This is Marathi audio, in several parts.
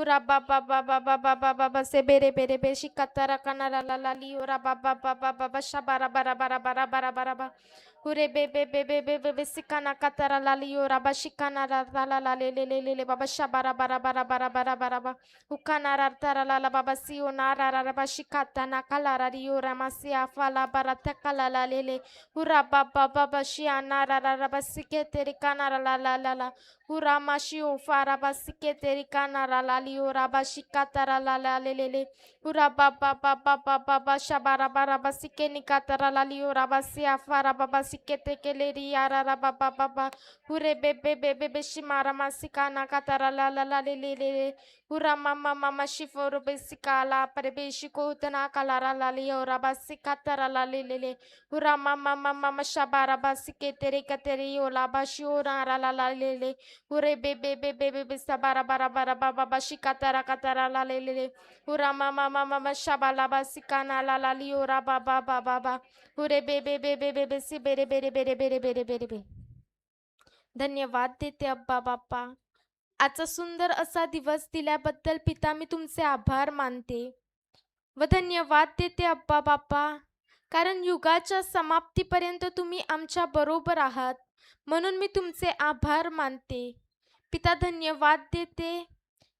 Hura baba baba baba baba ba se bere bere be shikatara kanara la la li ura baba baba baba shabara bara bara bara bara bara ba hure be be be be be be be sikana katara la li ura ba shikana la la la la le baba shabara bara bara bara bara bara ba hukana ra tara la la baba si una ra ra ba shikata na kala ra ri ura masia fala bara takala la hura baba baba shiana ra ra ba sikete ri kana la la la la Uramashi ufarabasike terikana ralali urabashikatara lalalele urababa shabarabarabasike nikatara lali urabasi afarababasike tekeleri ararababa urebebebebe shimaramasikana katara lalalele uramama mama shiforubesikala prebeshiko utana kalara lali urabasikatara lalele uramama mama shabarabasike terikateri ulabashi uralalele Ure be be be be be be sabara bara bara ba ba ba shikatara katara la le le le. Ura mama mama ma shabala ba sikana la la li ura ba ba ba ba ba. Ure be be be be be be si bere bere bere bere bere bere बे धन्यवाद देते अब्बा बाप्पा. आजचा सुंदर असा दिवस दिल्याबद्दल पिता मी तुमचे आभार मानते व धन्यवाद देते अब्बा बाप्पा. कारण युगाच्या समाप्तीपर्यंत तुम्ही आमच्या बरोबर आहात म्हणून मी तुमचे आभार मानते. पिता धन्यवाद देते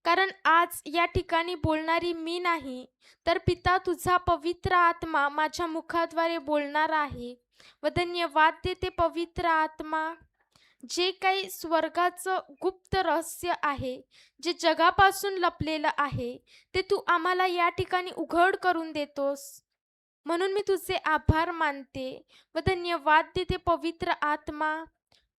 कारण आज या ठिकाणी बोलणारी मी नाही तर पिता तुझा पवित्र आत्मा माझ्या मुखाद्वारे बोलणार आहे व धन्यवाद देते पवित्र आत्मा. जे काही स्वर्गाचं गुप्त रहस्य आहे जे जगापासून लपलेलं आहे ते तू आम्हाला या ठिकाणी उघड करून देतोस म्हणून मी तुझे आभार मानते व धन्यवाद देते पवित्र आत्मा.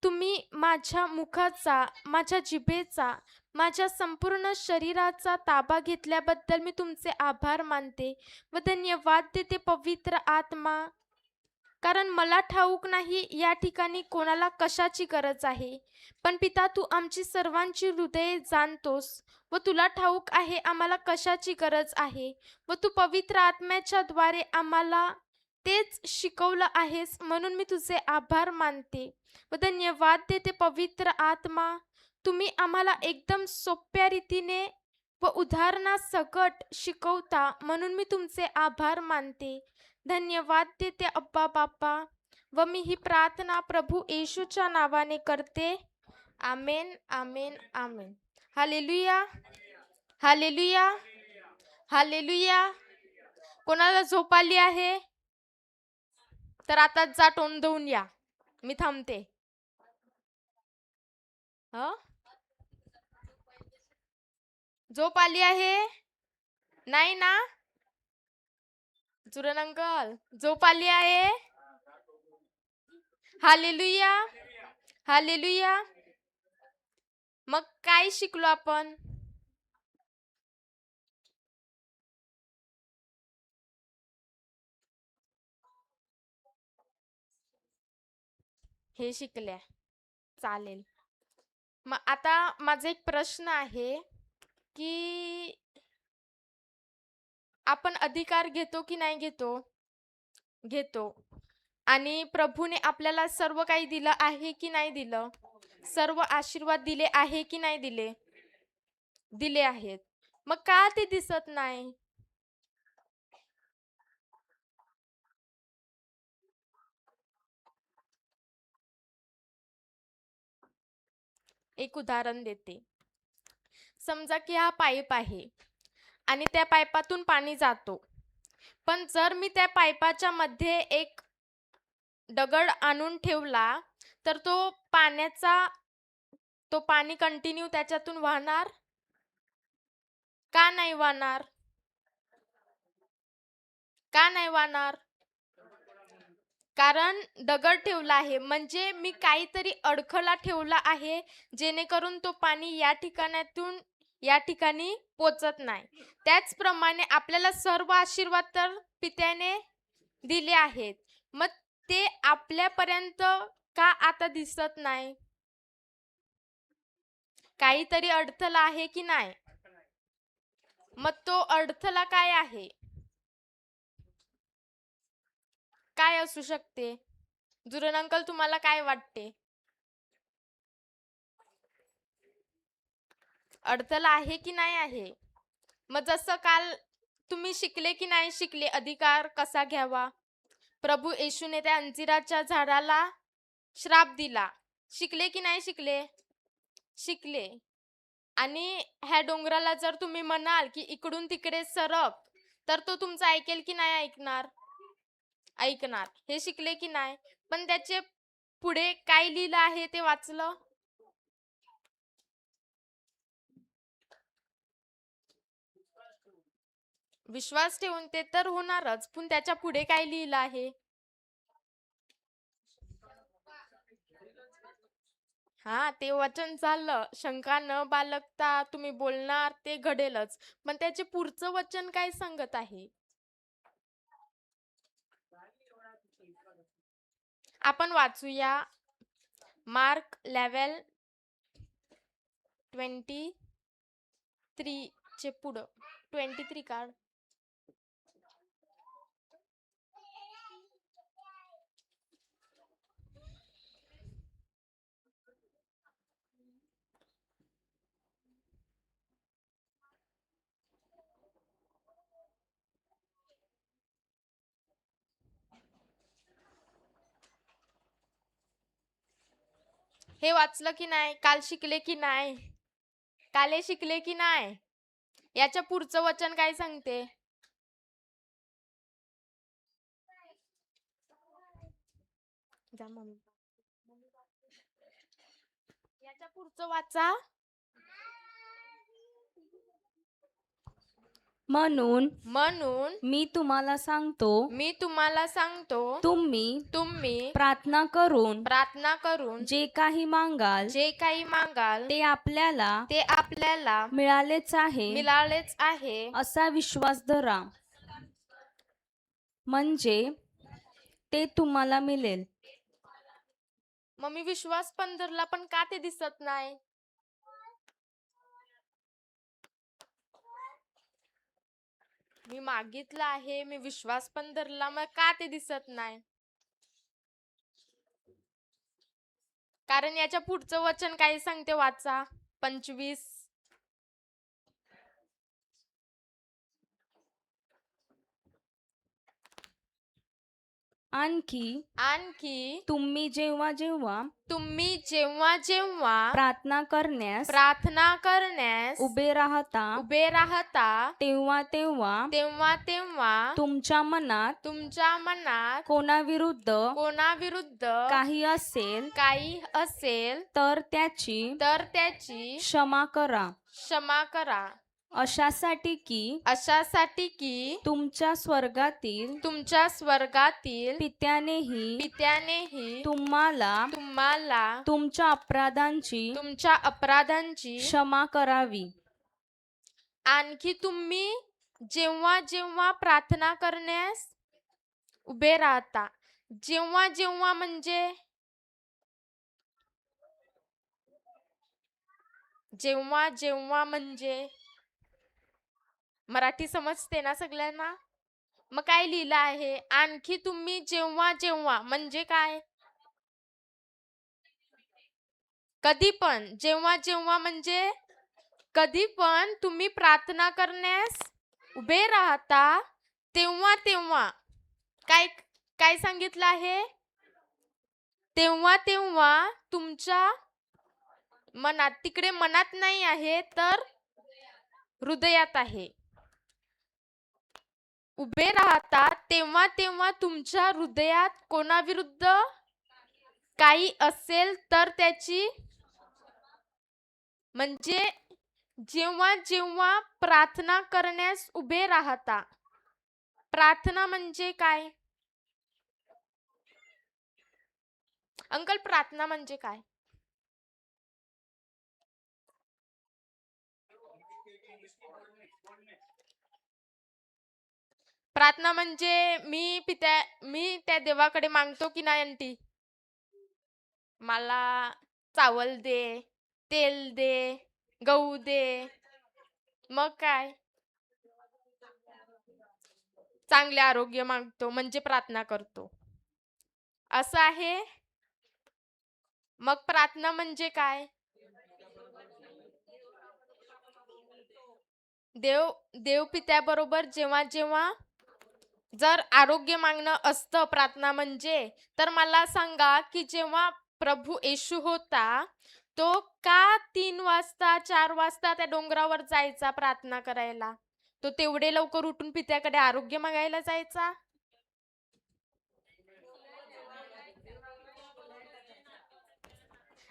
तुम्ही माझ्या मुखाचा माझ्या जिभेचा माझ्या संपूर्ण शरीराचा ताबा घेतल्याबद्दल मी तुमचे आभार मानते व धन्यवाद देते पवित्र आत्मा. कारण मला ठाऊक नाही या ठिकाणी कोणाला कशाची गरज आहे पण पिता तू आमची सर्वांची हृदये जाणतोस व तुला ठाऊक आहे आम्हाला कशाची गरज आहे व तू पवित्र आत्म्याच्या द्वारे आम्हाला तेच शिकवलं आहेस म्हणून मी तुझे आभार मानते व धन्यवाद देते पवित्र आत्मा. तुम्ही आम्हाला एकदम सोप्या रीतीने व उदाहरणासकट शिकवता म्हणून मी तुमचे आभार मानते. धन्यवाद देते अब्बा बाप्पा व मी ही प्रार्थना प्रभू येशूच्या नावाने करते. आमेन आमेन आमेन. हालेलुया हालेलुया हालेलुया. कोणाला झोप आली आहे तर आता जा तोंड धुवून या. मी थांबते. झोप आली आहे नाही ना जुरन अंकल झोप आली आहे. Hallelujah hallelujah. मग काय शिकलो आपण. हे शिकल्या चालेल. मग आता माझा एक प्रश्न आहे की आपण अधिकार घेतो की नाही घेतो. घेतो. आणि प्रभूने आपल्याला सर्व काही दिलं आहे की नाही दिलं. सर्व आशीर्वाद दिले आहे की नाही दिले. दिले आहेत. मग का ते दिसत नाही. एक उदाहरण देते. समजा की हा पाईप आहे आणि त्या पाईपातून पाणी जातो पण जर मी त्या पाईपाच्या मध्ये एक दगड आणून ठेवला तर तो पाणी कंटिन्यू त्याच्यातून वाहणार का नाही वाहणार. का नाही वाहणार. कारण दगड ठेवला आहे म्हणजे मी काहीतरी अडखळा ठेवला आहे जेणेकरून तो पाणी या ठिकाणातून या ठिकाणी पोचत नाही. त्याचप्रमाणे आपल्याला सर्व आशीर्वाद तर पित्याने दिले आहेत मग ते आपल्यापर्यंत का आता दिसत नाही. काहीतरी अडथळा आहे की नाही. मग तो अडथळा काय आहे. काय असू शकते. जुरन अंकल तुम्हाला काय वाटते. अडथळा आहे की नाही आहे? मग जसं काल तुम्ही शिकले की नाही शिकले अधिकार कसा घ्यावा? प्रभू येशूने त्या अंजिराच्या झाडाला श्राप दिला. शिकले की नाही शिकले? शिकले. आणि ह्या डोंगराला जर तुम्ही म्हणाल की इकडून तिकडे सरक, तर तो तुमचं ऐकेल की नाही ऐकणार? ऐकणार. हे शिकले की नाही? पण त्याचे पुढे काय लिहिलं आहे ते वाचलं? विश्वास ठेवून ते तर होणारच, पण त्याच्या पुढे काय लिहिलं आहे? हा, ते वचन झालं. शंका न बाळगता तुम्ही बोलणार ते घडेलच. पण त्याचे पुढचं वचन काय सांगत आहे? आपण वाचूया मार्क 11:23 चे पुढं 23 काढ. हे वाचलं की नाही? काल शिकले की नाही? काल हे शिकले की नाही? याच्या पुढचं वचन काय सांगते? जा मम्मी. याच्या पुढचं वाचा. म्हणून म्हणून मी तुम्हाला सांगतो, तुम्ही तुम्ही प्रार्थना करून प्रार्थना करून जे काही मागाल जे काही मागाल ते आपल्याला ते आपल्याला मिळालेच आहे मिळालेच आहे असा विश्वास धरा, म्हणजे ते तुम्हाला मिळेल. मग मी विश्वास पण धरला, पण का ते दिसत नाही? मी मागितलं आहे, मी विश्वास पण धरला, मग का ते दिसत नाही? कारण याच्या पुढचं वचन काय सांगते वाचा. 25. आणखी तुम्ही जेव्हा जेव्हा प्रार्थना करण्यास उभे राहता तेव्हा तुमच्या मनात कोणाविरुद्ध काही असेल तर त्याची क्षमा करा, अशासाठी की तुमच्या स्वर्गातील पित्यानेही तुम्हाला तुमच्या अपराधांची क्षमा करावी. आणखी तुम्ही जेव्हा प्रार्थना करण्यास उभे राहता. जेव्हा म्हणजे जेव्हा म्हणजे मराठी समजते ना सगळ्यांना? मग काय लिहिलं आहे? आणखी तुम्ही जेव्हा म्हणजे काय? कधी पण. जेव्हा म्हणजे कधी पण तुम्ही प्रार्थना करण्यास उभे राहता तेव्हा काय काय सांगितलं आहे? तेव्हा तुमच्या मनात, तिकडे मनात नाही आहे तर हृदयात आहे. उभे राहता तेव्हा तुमच्या हृदयात कोणाविरुद्ध काही असेल तर त्याची, म्हणजे जेव्हा प्रार्थना करण्यास उभे राहता. प्रार्थना म्हणजे काय? अंकल, प्रार्थना म्हणजे काय? प्रार्थना म्हणजे मी त्या देवाकडे मागतो की नाही आंटी, मला चावल दे, तेल दे, गहू दे. मग काय? चांगले आरोग्य मागतो म्हणजे प्रार्थना करतो, असं आहे. मग प्रार्थना म्हणजे काय? देव पित्याबरोबर जेव्हा जेव्हा जर आरोग्य मागणं असतं प्रार्थना म्हणजे, तर मला सांगा की जेव्हा प्रभू येशू होता, तो का 3 वाजता 4 वाजता त्या डोंगरावर जायचा प्रार्थना करायला? तो तेवढे लवकर उठून पित्याकडे आरोग्य मागायला जायचा?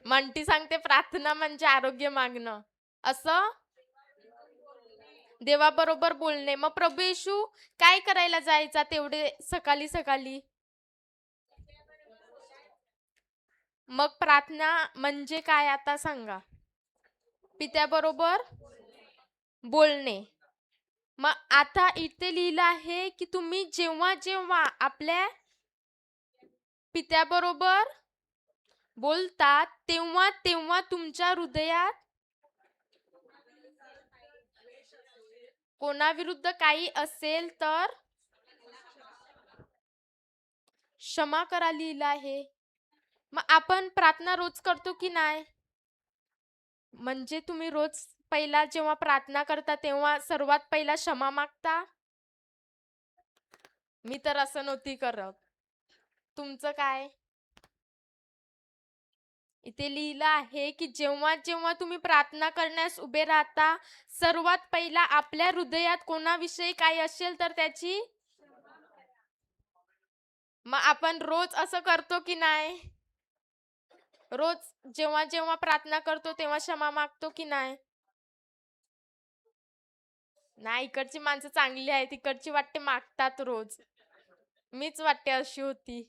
म्हणती सांगते प्रार्थना म्हणजे आरोग्य मागणं. असं देवाबरोबर बोलणे. मग प्रभू येशू काय करायला जायचा तेवढे सकाळी सकाळी? मग प्रार्थना म्हणजे काय आता सांगा? पित्याबरोबर बोलणे. मग आता इथे लिहिलं आहे की तुम्ही जेव्हा जेव्हा आपल्या पित्याबरोबर बोलतात तेव्हा तेव्हा तुमच्या हृदयात कोणाविरुद्ध काही असेल तर क्षमा करा लिहिलं आहे. मग आपण प्रार्थना रोज करतो की नाही? म्हणजे तुम्ही रोज पहिला जेव्हा प्रार्थना करता तेव्हा सर्वात पहिला क्षमा मागता? मी तर असं नव्हती करत. तुमचं काय? इथे लिहिलं आहे की जेव्हा जेव्हा तुम्ही प्रार्थना करण्यास उभे राहता, सर्वात पहिला आपल्या हृदयात कोणाविषयी काही असेल तर त्याची. मग आपण रोज असं करतो की नाही? रोज जेव्हा जेव्हा प्रार्थना करतो तेव्हा क्षमा मागतो की नाही? नाही, इकडची माणसं चांगली आहेत, इकडची वाटते मागतात रोज. मीच वाटते अशी होती.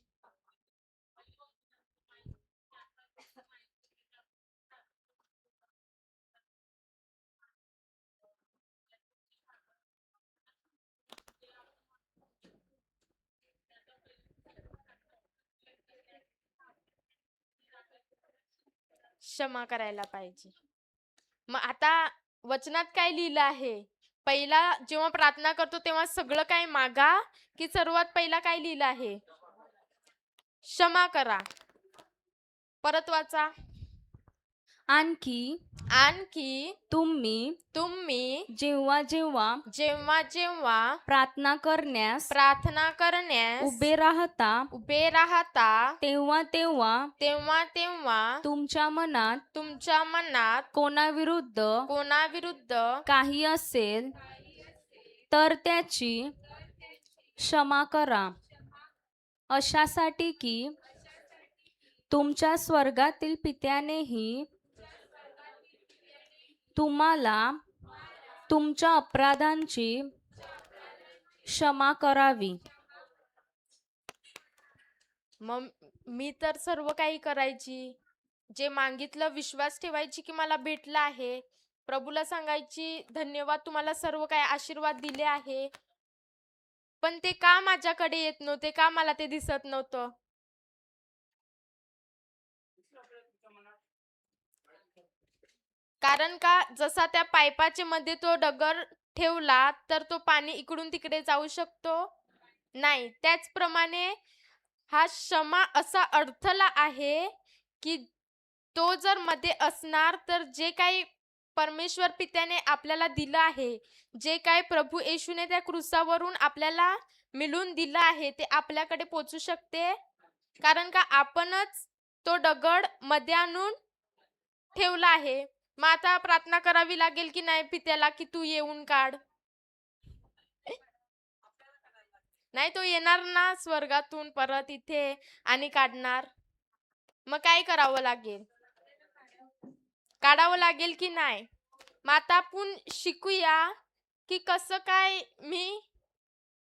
क्षमा करायला पाहिजे. मग आता वचनात काय लिहिलं आहे? पहिला जेव्हा प्रार्थना करतो तेव्हा सगळं काय मागा, की सर्वात पहिला काय लिहिलं आहे? क्षमा करा. परत वाचा. आणखी आणखी तुम्ही तुम्ही जेव्हा जेव्हा जेव्हा जेव्हा प्रार्थना करण्यास उभे राहता तेव्हा तेव्हा तेव्हा तेव्हा तुमच्या मनात कोणाविरुद्ध काही असेल तर त्याची क्षमा करा, अशासाठी की तुमच्या स्वर्गातील पित्यानेही तुम्हाला तुमच्या अपराधांची क्षमा करावी. मग मी तर सर्व काही करायची, जे मागितलं विश्वास ठेवायची की मला भेटलं आहे, प्रभूला सांगायची धन्यवाद तुम्हाला सर्व काही आशीर्वाद दिले आहे. पण ते का माझ्याकडे येत नव्हते? का मला ते दिसत नव्हतं? कारण का जसा त्या पाईपाच्या मध्ये तो दगड ठेवला तर तो पाणी इकडून तिकडे जाऊ शकतो नाही. त्याचप्रमाणे हा क्षमा असा अडथळा आहे की तो जर मध्ये असणार तर जे काही परमेश्वर पित्याने आपल्याला दिलं आहे, जे काही प्रभू येशूने त्या क्रुसावरून आपल्याला मिळून दिलं आहे ते आपल्याकडे पोहोचू शकते. कारण का आपणच तो दगड मध्ये आणून ठेवला आहे. मग आता प्रार्थना करावी लागेल की नाही पित्याला की तू येऊन काढ? नाही, तो येणार ना स्वर्गातून परत इथे आणि काढणार. मग काय करावं लागेल? काढावं लागेल की नाही? मग आता आपण शिकूया की कसं काय मी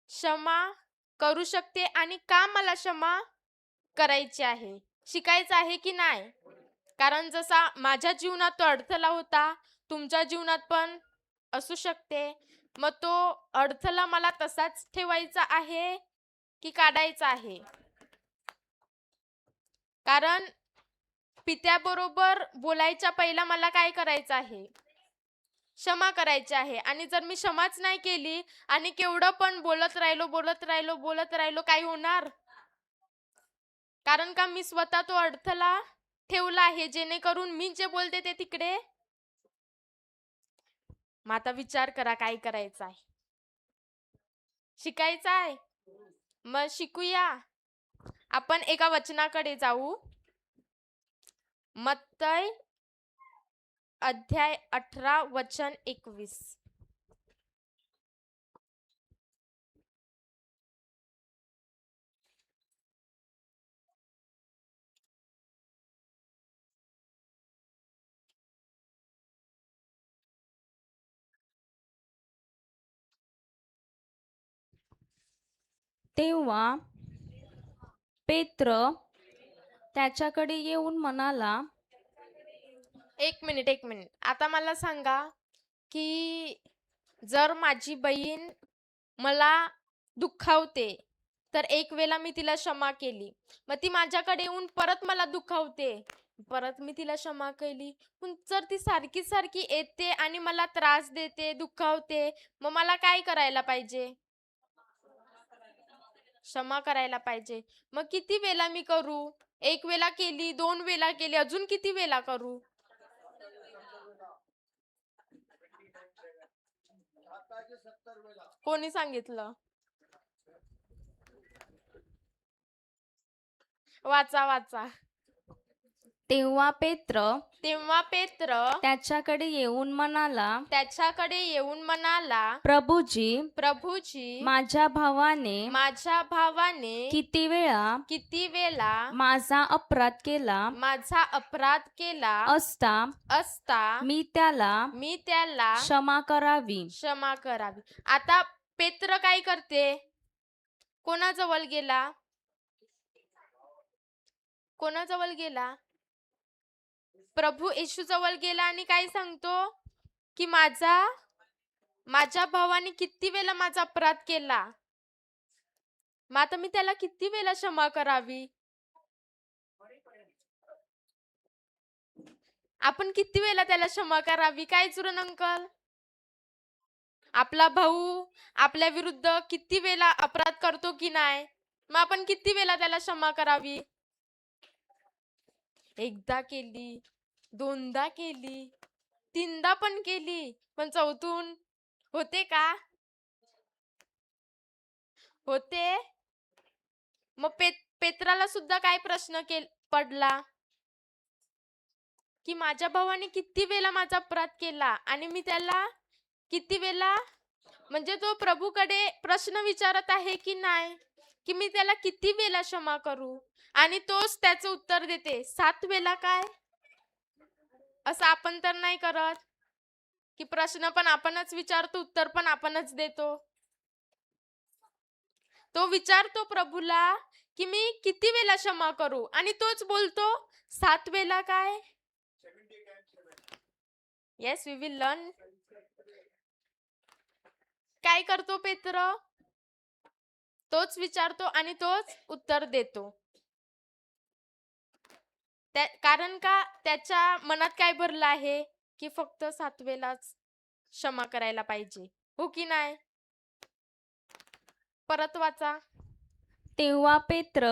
क्षमा करू शकते आणि का मला क्षमा करायची आहे, शिकायचं आहे की नाही? कारण जसा माझ्या जीवनात तो अडथळा होता, तुमच्या जीवनात पण असू शकते. मग तो अडथळा मला तसाच ठेवायचा आहे की काढायचा आहे? कारण पित्याबरोबर बोलायच्या पहिला मला काय करायचं आहे? क्षमा करायची आहे. आणि जर मी क्षमाच नाही केली आणि केवढं पण बोलत राहिलो काय होणार? कारण का मी स्वतः तो अडथळा ठेवला आहे जेणेकरून मी जे बोलते ते तिकडे मग आता विचार करा काय करायचं आहे. शिकायचं आहे, मग शिकूया. आपण एका वचनाकडे जाऊ. मत्तय अध्याय 18 वचन 21. तेव्हा पेत्र त्याच्याकडे येऊन म्हणाला, एक मिनिट. आता मला सांगा की जर माझी बहीण मला दुखावते तर एक वेळा मी तिला क्षमा केली, मग ती माझ्याकडे येऊन परत मला दुखावते, परत मी तिला क्षमा केली. पण जर ती सारखी सारखी येते आणि मला त्रास देते, दुखावते, मग मला काय करायला पाहिजे? क्षमा करायला पाहिजे. मग किती वेळा मी करू? एक वेळा केली, 2 वेळा केली, अजून किती वेळा करू? कोणी सांगितलं? वाचा. तेव्हा पेत्र तेव्हा पेत्र त्याच्याकडे येऊन म्हणाला, प्रभूजी, माझ्या भावाने किती वेळा माझा अपराध केला असता मी त्याला क्षमा करावी. आता पेत्र काय करते? कोणाजवळ गेला? प्रभू येशू जवळ गेला आणि काय सांगतो की माझ्या भावाने किती वेळा माझा अपराध केला, मग आता मी त्याला किती वेळा क्षमा करावी? आपण किती वेळा त्याला क्षमा करावी? काय जुरण अंकल? आपला भाऊ आपल्या विरुद्ध किती वेळा अपराध करतो की नाही, मग आपण किती वेळा त्याला क्षमा करावी? एकदा केली, 2दा केली, 3दा पण केली, पण चौथून होते का? होते? मग पेत्राला सुद्धा काय प्रश्न पडला की माझ्या भावाने किती वेळा माझा अपराध केला आणि मी त्याला किती वेळा, म्हणजे तो प्रभूकडे प्रश्न विचारत आहे की नाही की मी त्याला किती वेळा क्षमा करू, आणि तोच त्याचं उत्तर देते 7 वेळा. काय असं आपण तर नाही करत की प्रश्न पण आपणच विचारतो, उत्तर पण आपणच देतो. तो विचारतो प्रभूला की मी किती वेळा क्षमा करू, आणि तोच बोलतो 7 वेळा. काय? Yes, we will learn. काय करतो पेत्र? तोच विचारतो आणि तोच उत्तर देतो. कारण का त्याच्या मनात काय भरलं आहे की फक्त 7 वेळाच क्षमा करायला पाहिजे, हो की नाही? परत वाचा. तेव्हा पेत्र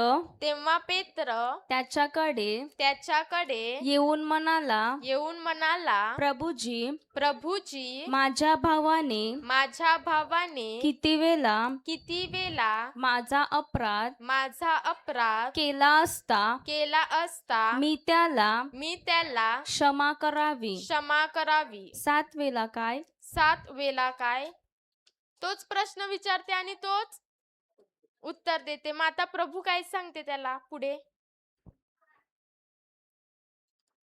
त्याच्याकडे येऊन म्हणाला, प्रभूजी, माझ्या भावाने किती वेळा माझा अपराध केला असता मी त्याला क्षमा करावी. 7 वेळा. काय? 7 वेळा. काय? तोच प्रश्न विचारते आणि तोच उत्तर देते. मग आता प्रभू काय सांगते त्याला पुढे?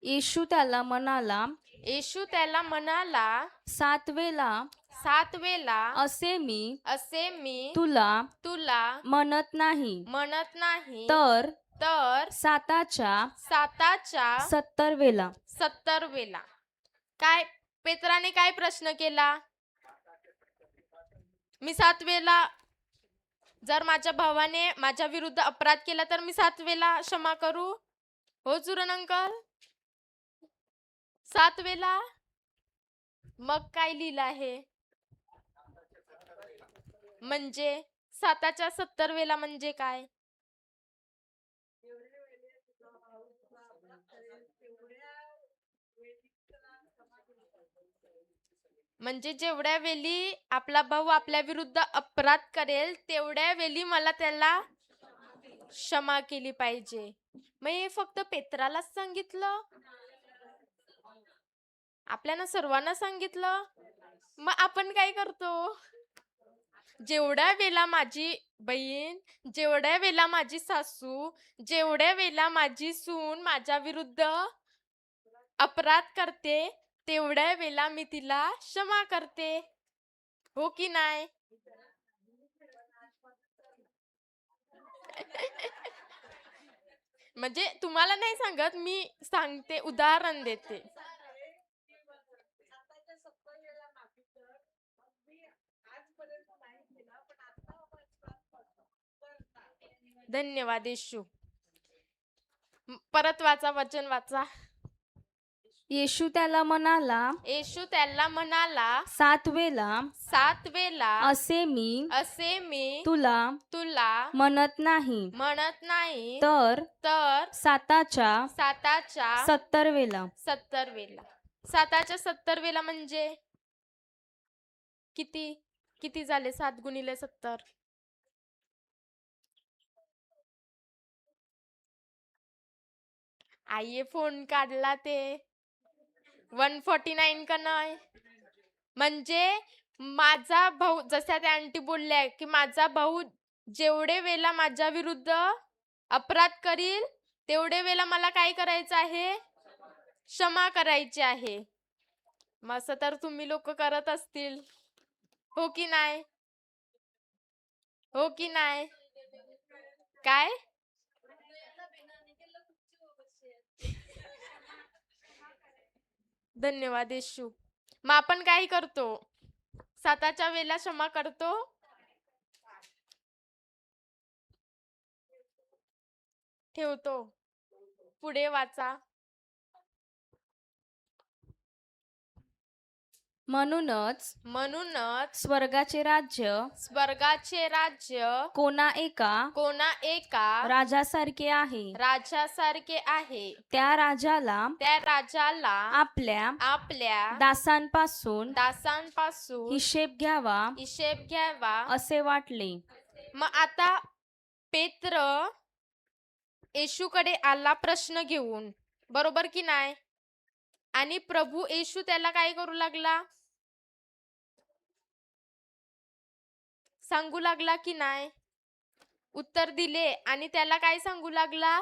येशू त्याला म्हणाला, 7 वेळा असे मी तुला म्हणत नाही, तर 7च्या 70 वेळा. 70 वेळा. काय पेत्राने काय प्रश्न केला? मी 7 वेळा, जर माझ्या भावाने माझ्या विरुद्ध अपराध केला तर मी 7 वेळा क्षमा करू, हो जुरण अंकल? 7 वेळा. मग काय लिहिलं आहे? म्हणजे 7च्या 70 वेळा म्हणजे काय? म्हणजे जेवढ्या वेळी आपला भाऊ आपल्या विरुद्ध अपराध करेल तेवढ्या वेळी मला त्याला क्षमा केली पाहिजे. मग हे फक्त पेत्रालाच सांगितलं, आपल्याला सर्वांना सांगितलं. मग आपण काय करतो? जेवढ्या वेळेला माझी बहीण, जेवढ्या वेळेला माझी सासू, जेवढ्या वेळेला माझी सून माझ्या विरुद्ध अपराध करते तेवढ्या वेळेला मी तिला क्षमा करते. हो की नाही? म्हणजे तुम्हाला नाही सांगत, मी सांगते, उदाहरण देते. धन्यवाद येशू. परत वाचा, वचन वाचा. येशू त्याला म्हणाला, येशू त्याला म्हणाला, 7 वेळा 7 वेळा असे मी तुला तुला म्हणत नाही, म्हणत नाही, तर तर 7च्या 70 वेळा. 70 वेळा. 7च्या 70 वेळा म्हणजे किती? किती झाले? 7 गुणिले 70. आईये फोन काढला ते 149 का नाही? म्हणजे माझा भाऊ, जशा त्या आंटी बोलल्या की माझा भाऊ जेवढे वेळेला माझ्या विरुद्ध अपराध करील तेवढे वेळेला मला काय करायचं आहे? क्षमा करायची आहे. मग असं तर तुम्ही लोक करत असतील. हो की नाही? हो की नाही? काय? धन्यवाद येशू. मग आपण काय करतो? 7च्या वेळेला क्षमा करतो. ठेवतो. पुढे वाचा. म्हणूनच स्वर्गाचे राज्य कोणा एका राजासारखे राजासारखे आहे. त्या राजाला आपल्या दासांपासून हिशेब घ्यावा असे वाटले. मग आता पेत्र येशूकडे आला प्रश्न घेऊन, बरोबर की नाही? आणि प्रभू येशू त्याला काय करू लागला? सांगू लागला की नाही? उत्तर दिले. आणि त्याला काय सांगू लागला?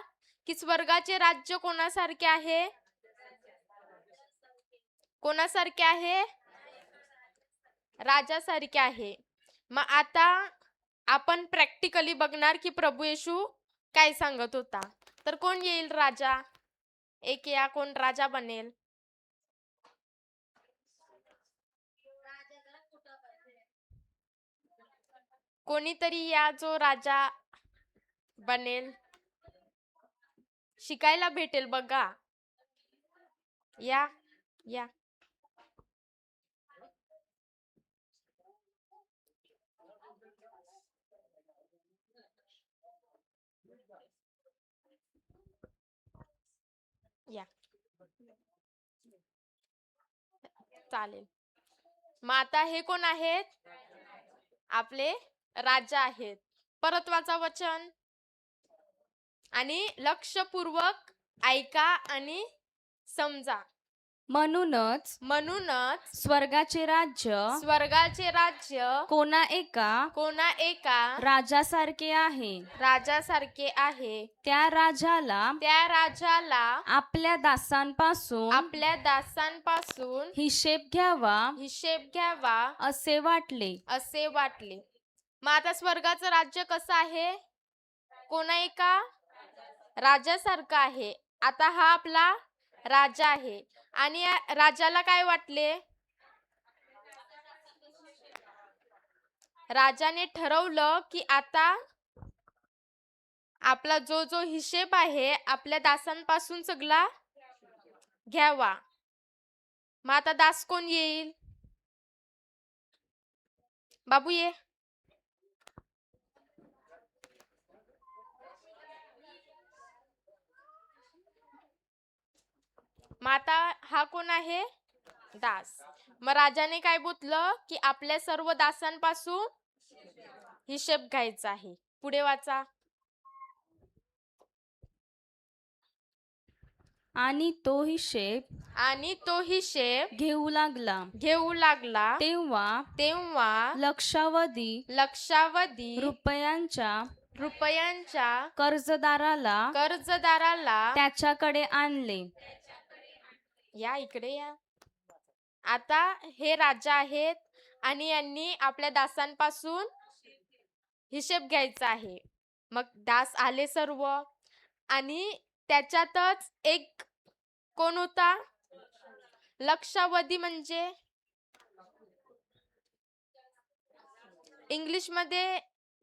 की स्वर्गाचे राज्य कोणासारखे आहे? कोणासारखे आहे? राजासारखे आहे. मग आता आपण प्रॅक्टिकली बघणार की प्रभू येशू काय सांगत होता. तर कोण येईल राजा? एक या, कोण राजा बनेल? कोणीतरी या जो राजा बनेल. शिकायला भेटेल बघा. या या. या. चालेल. मग आता हे कोण आहेत? आपले राजा आहेत. परत वाचा वचन आणि लक्षपूर्वक ऐका आणि समजा. म्हणूनच स्वर्गाचे राज्य कोणा एका राजासारखे आहे. त्या राजाला आपल्या दासांपासून हिशेब घ्यावा असे वाटले. मग आता स्वर्गाचं राज्य कसं आहे? कोणा एका राजासारखं आहे. आता हा आपला राजा आहे आणि या राजाला काय वाटले? राजाने ठरवलं की आता आपला जो हिशेब आहे आपल्या दासांपासून सगळा घ्यावा. मग आता दास कोण येईल? बाबू ये. मग आता हा कोण आहे? दास. मग राजाने काय बोललं की आपल्या सर्व दासांपासून हिशेब घ्यायचा आहे. पुढे वाचा. आणि तो हिशेब आणि तो हिशेब घेऊ लागला. घेऊ लागला. तेव्हा तेव्हा लक्षावधी लक्षावधी रुपयांच्या कर्जदाराला त्याच्याकडे आणले. या इकडे या. आता हे राजा आहेत आणि यांनी आपल्या दासांपासून हिशेब घ्यायचा आहे. मग दास आले सर्व आणि त्याच्यातच एक कोण होता? लक्षावधी म्हणजे इंग्लिश मध्ये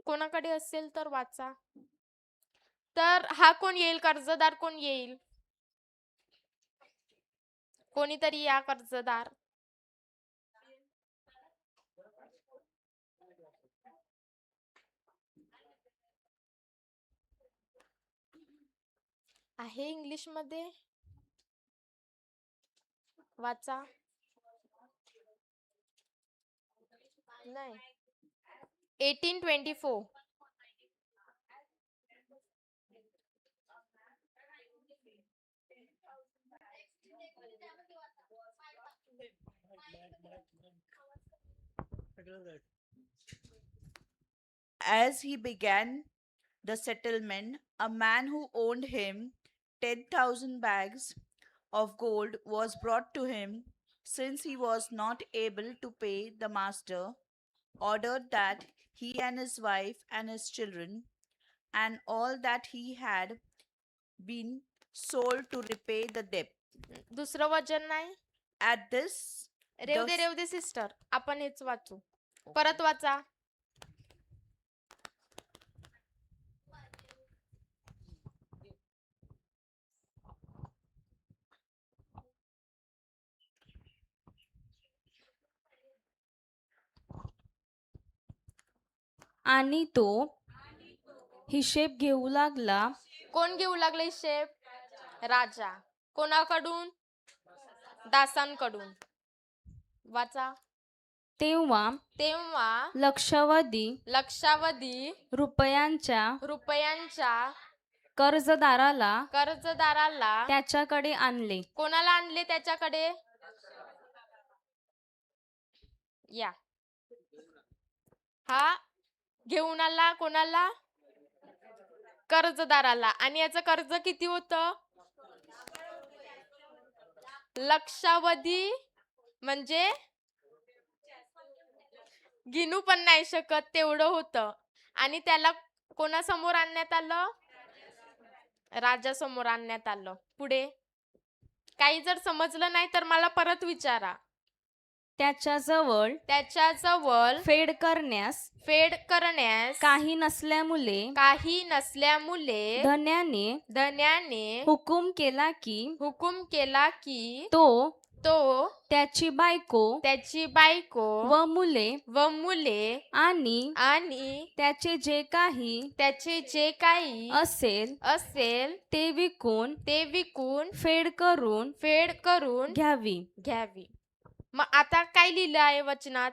कोणाकडे असेल तर वाचा. तर हा कोण येईल? कर्जदार कोण येईल? कोणीतरी या कर्जदार. आहे इंग्लिश मध्ये वाचा. नाही. 1824. As he began the settlement, a man who owed him 10,000 bags of gold was brought to him. Since he was not able to pay, the master ordered that he and his wife and his children and all that he had been sold to repay the debt. दुसरं वचन नाही. At this, रेव दे सिस्टर. आपण हेच वाचू. परत वाचा. आणि तो हिशेब घेऊ लागला. कोण घेऊ लागले हिशेब? राजा. कोणाकडून? दासांकडून. वाचा. तेव्हा लक्षावधी रुपयांच्या कर्जदाराला त्याच्याकडे आणले. कोणाला आणले? त्याच्याकडे या. हा घेऊन आला कोणाला? कर्जदाराला. आणि याचं कर्ज किती होतं? लक्षावधी म्हणजे गिनू पण नाही शकत तेवढं होतं. आणि त्याला कोणासमोर आणण्यात आलं? राजासमोर आणण्यात आलं. पुढे काही जर समजलं नाही तर मला परत विचारा. त्याच्याजवळ फेड करण्यास काही नसल्यामुळे धन्याने हुकूम केला की तो त्याची बायको व मुले आणि त्याचे जे काही असेल ते विकून फेड करून घ्यावी. मग आता काय लिहिलं आहे वचनात?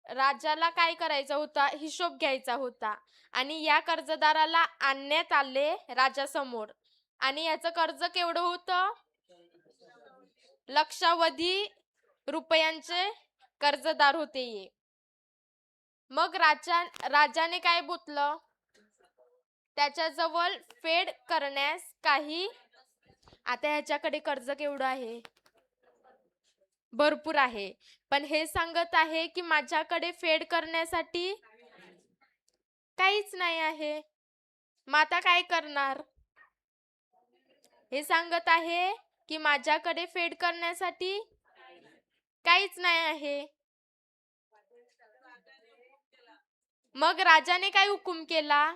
राजाला काय करायचा होता? हिशोब घ्यायचा होता. आणि या कर्जदाराला आणण्यात आले राजासमोर. आणि याचं कर्ज केवढं होतं? लक्षावधी रुपयांचे कर्जदार होते ये. मग राजाने काय बोललं? त्याच्याजवळ फेड करण्यास काही. आता ह्याच्याकडे कर्ज केवढं आहे? भरपूर आहे. पण हे सांगत आहे की माझ्याकडे फेड करण्यासाठी काहीच नाही आहे. मग आता काय करणार? हे सांगत आहे की माझ्याकडे फेड करण्यासाठी काहीच नाही आहे. मग राजाने काय हुकूम केला?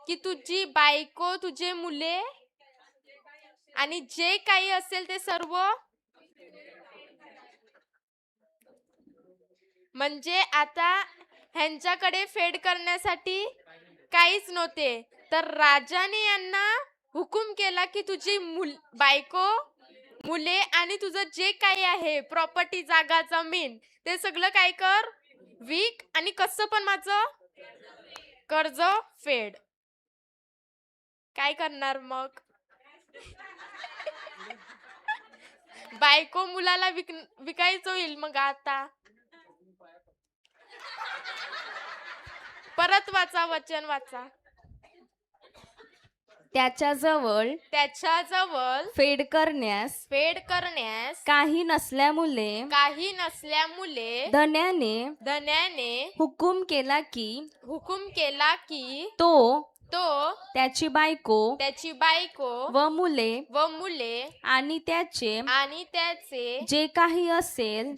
की तुझी बायको, तुझे मुले आणि जे काही असेल ते सर्व. म्हणजे आता ह्यांच्याकडे फेड करण्यासाठी काहीच नव्हते. तर राजाने यांना हुकूम केला की तुझी बायको, मुले आणि तुझं जे काही आहे प्रॉपर्टी, जागा, जमीन, ते सगळं काय कर, विक आणि कसं पण माझं कर्ज फेड. काय करणार मग? बायको मुलाला विकायचं होईल मग आता. परत वाचा, वचन वाचा. त्याच्याजवळ फेड करण्यास काही नसल्यामुळे धन्याने हुकूम केला की तो त्याची बायको व मुले आणि त्याचे जे काही असेल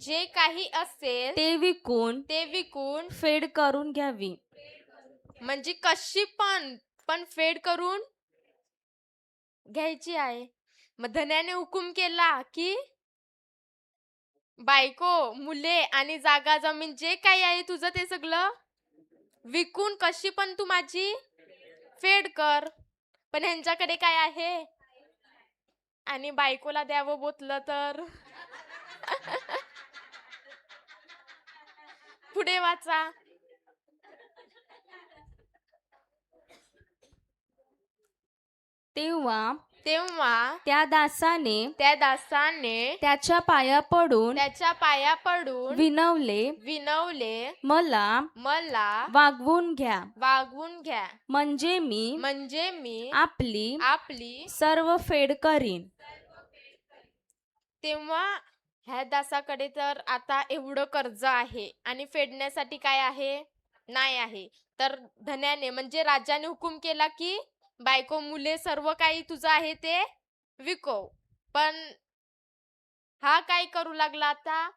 ते विकून फेड करून घ्यावी. म्हणजे कशी पण फेड करून घ्यायची आहे. मग धन्याने हुकूम केला की बायको, मुले आणि जागा, जमीन जे काही आहे तुझं ते सगळं विकून कशी पण तू माझी फेड कर. पण ह्यांच्याकडे काय आहे आणि बायकोला द्यावं बोतलं तर. पुढे वाचा. तेव्हा त्या दासाने त्याच्या पाया पडून विनवले मला वागवून घ्या, म्हणजे मी आपली सर्व फेड करीन. तेव्हा ह्या दासाकडे तर आता एवढं कर्ज आहे आणि फेडण्यासाठी काय आहे, नाही आहे. तर धन्याने म्हणजे राजाने हुकूम केला की बायको, मुले सर्व काही तुझं आहे ते विकव. पण हा काय करू लागला आता,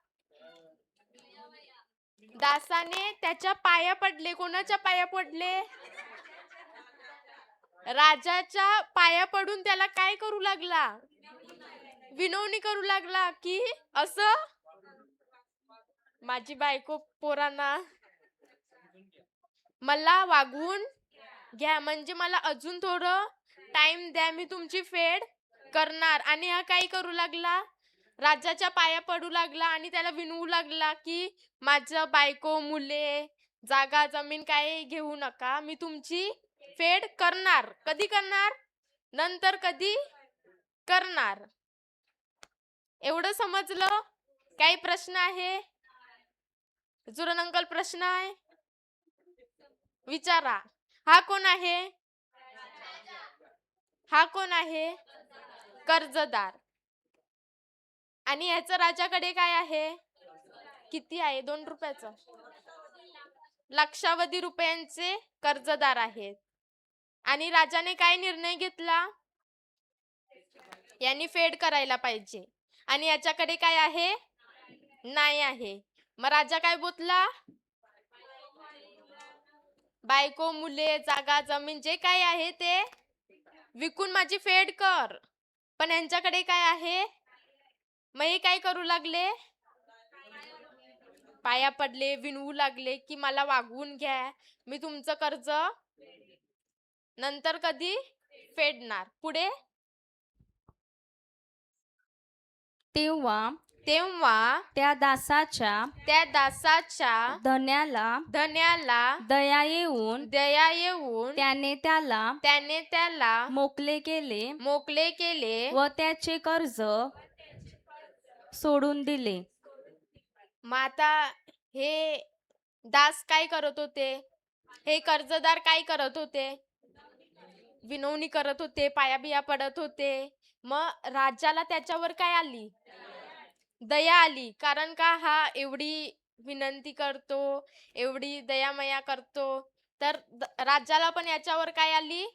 दासाने त्याच्या पाया पडले. कोणाच्या पाया पडले? राजाच्या पाया पडून त्याला काय करू लागला, विनवणी करू लागला की असं माझी बायको, पोरांना मला वागवून घ्या, म्हणजे मला अजून थोडं टाइम द्या, मी तुमची फेड करणार. आणि हा काय करू लागला, राजाच्या पाया पडू लागला आणि त्याला विनवू लागला की माझं बायको, मुले, जागा, जमीन काय घेऊ नका, मी तुमची फेड करणार. कधी करणार? नंतर कधी करणार. एवढं समजलं? काही प्रश्न आहे? जुरन अंकल, प्रश्न आहे? विचारा. हा कोण आहे? कर्जदार. आणि याचं राजाकडे काय आहे? किती आहे? 2 रुपयाचं. लक्षावधी रुपयांचे कर्जदार आहेत. आणि राजाने काय निर्णय घेतला, यांनी फेड करायला पाहिजे. आणि याच्याकडे काय आहे, नाही आहे. मग राजा काय बोलला, बायको, मुले, जागा, जमीन जे काय आहे ते विकून माझी फेड कर. पण यांच्याकडे काय आहे, मग हे काय करू लागले, पाया पडले, विनवू लागले की मला वागवून घ्या, मी तुमचं कर्ज नंतर कधी फेडणार. पुढे. तेव्हा त्या दासाच्या धन्याला दया येऊन त्याने त्याला मोकले केले व त्याचे कर्ज सोडून दिले. मग आता हे दास काय करत होते, हे कर्जदार काय करत होते, विनवणी करत होते, पायाबिया पडत होते. मग राजाला त्याच्यावर काय आली, दया आली. कारण का हा एवढी विनंती करतो, एवढी दयामया करतो, तर राजाला पण याच्यावर काय आली,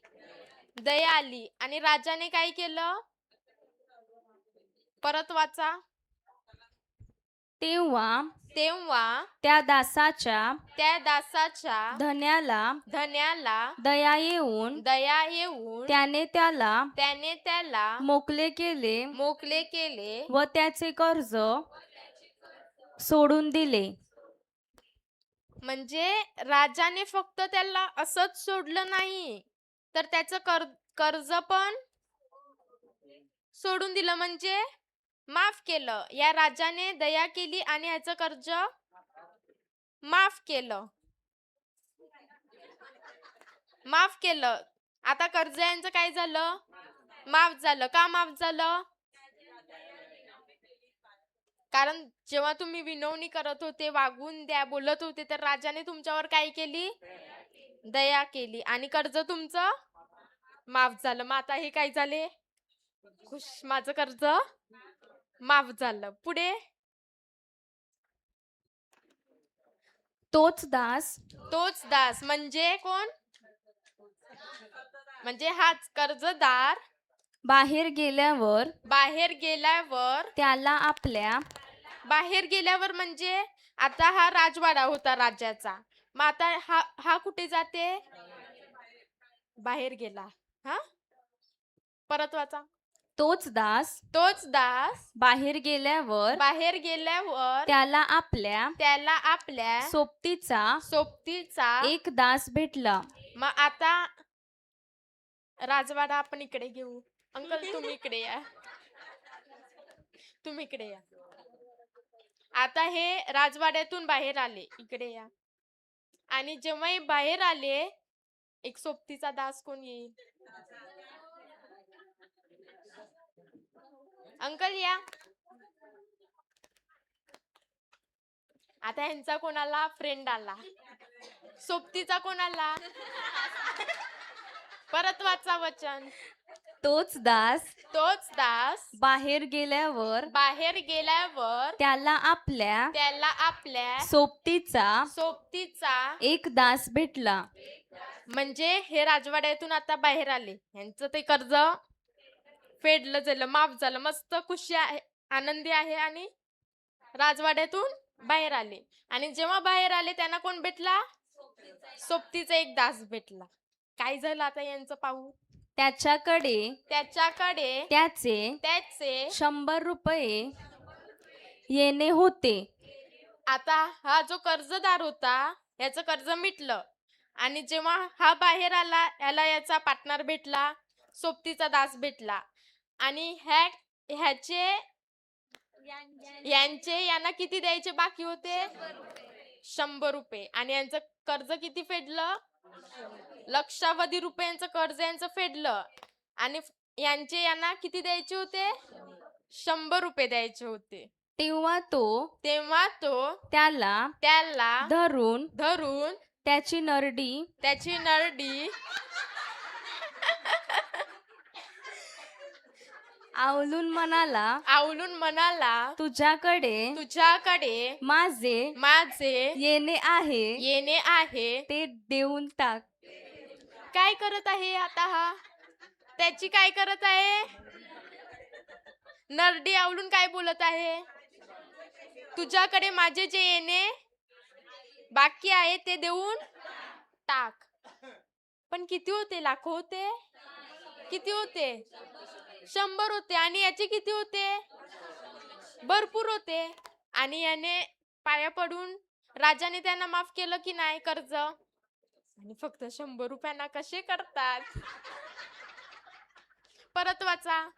दया आली. आणि राजाने काय केलं, परत वाचा. तेव्हा त्या दासाच्या धन्याला दया येऊन त्याने त्याला मोकले केले व त्याचे कर्ज सोडून दिले. म्हणजे राजाने फक्त त्याला असंच सोडलं नाही, तर त्याचं कर्ज पण सोडून दिलं म्हणजे माफ केलं. या राजाने दया केली आणि ह्याचं कर्ज माफ केलं. माफ केलं. आता कर्ज यांचं काय झालं? माफ झालं. का माफ झालं? कारण जेव्हा तुम्ही विनवणी करत होते, वागून द्या बोलत होते, तर राजाने तुमच्यावर काय केली? दया केली आणि कर्ज तुमचं माफ झालं. मग आता हे काय झाले? खुश, माझं कर्ज माफ झालं. पुढे तोच दास तोच दास म्हणजे कोण? म्हणजे हाच कर्जदार बाहेर गेल्यावर बाहेर गेल्यावर त्याला आपल्या बाहेर गेल्यावर म्हणजे आता हा राजवाडा होता राज्याचा. मग आता हा हा कुठे जाते? बाहेर गेला. हा परत वाचा. तोच तोच दास बाहेर गेल्यावर बाहेर गेल्यावर त्याला आपल्या सोबतीचा एक दास भेटला. मग आता राजवाडा आपण इकडे घेऊ. अंकल तुम्ही इकडे या. तुम्ही इकडे या. आता हे राजवाड्यातून बाहेर आले. इकडे या. आणि जेव्हा हे बाहेर आले, एक सोबतीचा दास कोण येईल? अंकल या. आता ह्यांचा कोणाला? फ्रेंड आला. सोबतीचा कोण आला? परत वाचा वचन. तोच दास बाहेर गेल्यावर त्याला आपल्या सोबतीचा एक दास भेटला. म्हणजे हे राजवाड्यातून आता बाहेर आले. ह्यांचं ते कर्ज फेडलं झालं, माफ झालं, मस्त खुशी आहे, आनंदी आहे आणि राजवाड्यातून बाहेर आले. आणि जेव्हा बाहेर आले त्यांना कोण भेटला? सोबतीचा एक दास भेटला. काय झालं आता यांचं पाहू. त्याच्याकडे त्याचे 100 रुपये येणे होते. आता हा जो कर्जदार होता याचं कर्ज मिटलं. आणि जेव्हा हा बाहेर आला, याला याचा पार्टनर भेटला, सोबतीचा दास भेटला. आणि यांना किती द्यायचे बाकी होते? 100 रुपये. आणि यांचं कर्ज किती फेडलं? लक्षावधी रुपयांचं कर्ज यांचं फेडलं. आणि यांना किती द्यायचे होते? 100 रुपये द्यायचे होते. तेव्हा तो त्याला धरून त्याची नरडी आवलून म्हणाला, तुझ्याकडे माझे येणे आहे ते देऊन टाक. काय करत आहे आता हा? त्याची काय करत आहे? नरडी आवळून काय बोलत आहे? तुझ्याकडे माझे जे येणे बाकी आहे ते देऊन टाक. पण किती होते? लाखो होते? किती होते? 100 होते. आणि याचे किती होते? भरपूर होते. आणि याने पाया पडून राजाने त्यांना माफ केलं की नाही कर्ज? आणि फक्त 100 रुपयांना कसे करतात? परत वाचा.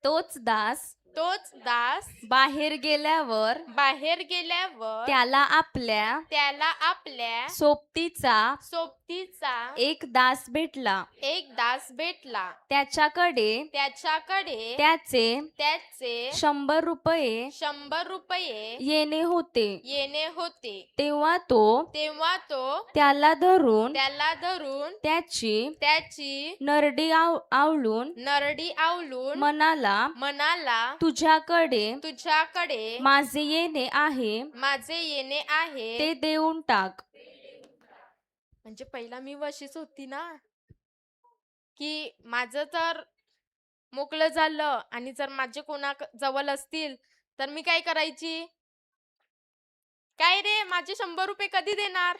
तोच दास बाहेर गेल्यावर त्याला आपल्या सोबतीचा एक दास भेटला. त्याच्याकडे त्याचे 100 रुपये येणे होते. तेव्हा तो त्याला धरून त्याची नरडी आवळून म्हणाला, तुझ्याकडे माझे येणे आहे ते देऊन टाक. म्हणजे पहिला मी वशीच होती ना, की माझं तर मोकळं झालं आणि जर माझे कोणा जवळ असतील तर मी काय करायची? काय रे, माझे 100 रुपये कधी देणार?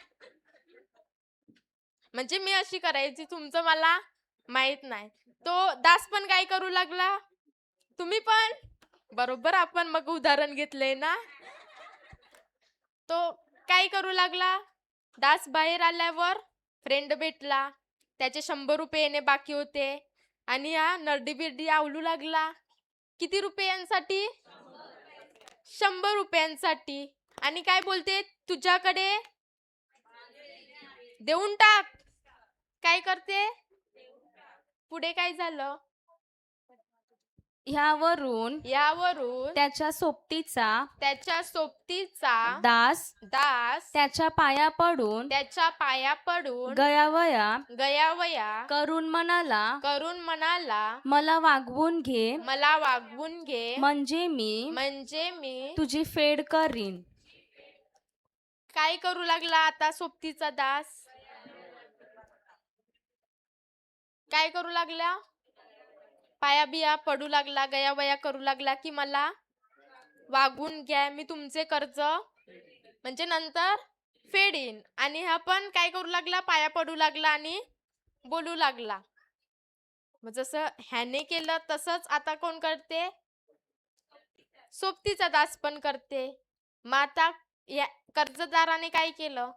म्हणजे मी अशी करायची. तुमचं मला माहित नाही. तो दास पण काय करू लागला? तुम्ही पण बरोबर आपण मग उदाहरण घेतलंय ना. तो काय करू लागला? दास बाहेर आल्यावर फ्रेंड भेटला, त्याचे 100 रुपये येणे बाकी होते आणि हा नरडी बिरडी आवलू लागला. किती रुपयांसाठी? 100 रुपयांसाठी. आणि काय बोलते? तुझ्याकडे देऊन टाक. काय करते? पुढे काय झालं? ह्यावरून यावरून त्याच्या सोबतीचा त्याच्या सोबतीचा दास दास त्याच्या पाया पडून त्याच्या पाया पडून गयावया गयावया करून म्हणाला, मला वागवून घे, मला वागवून घे, म्हणजे मी तुझी फेड करीन. काय करू लागला आता सोबतीचा दास? काय करू लागला? पाया बिया पडू लागला, गयावया करू लागला की मला वागवून घ्या, मी तुमचे कर्ज म्हणजे नंतर फेडीन. आणि हा पण काय करू लागला? पाया पडू लागला आणि बोलू लागला. मग जसं ह्याने केलं तसंच आता कोण करते? सोबतीचा दास पण करते. मग आता या कर्जदाराने काय केलं?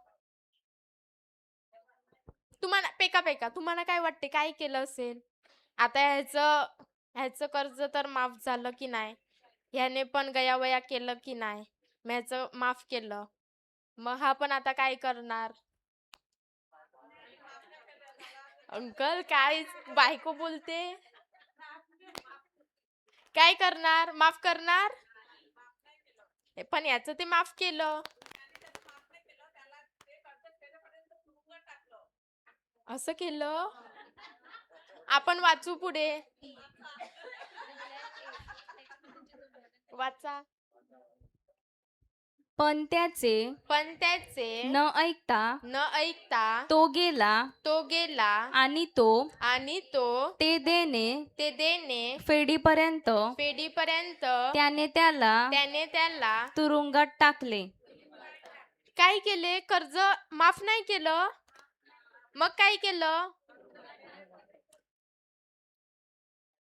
तुम्हाला काय वाटते काय केलं असेल? आता ह्याचं कर्ज तर माफ झालं की नाही? ह्याने पण गयावया केलं की नाही? मग ह्याचं माफ केलं. मग हा पण आता काय करणार? अंकल काय बायको बोलते? काय करणार? माफ करणार? पण याचं ते माफ केलं. असं केलं? आपण वाचू पुढे. वाचा. पण त्याचे न ऐकता तो गेला आणि तो ते देणे फेडीपर्यंत त्याने त्याला तुरुंगात टाकले. काय केले? कर्ज माफ नाही केलं. मग काय केलं?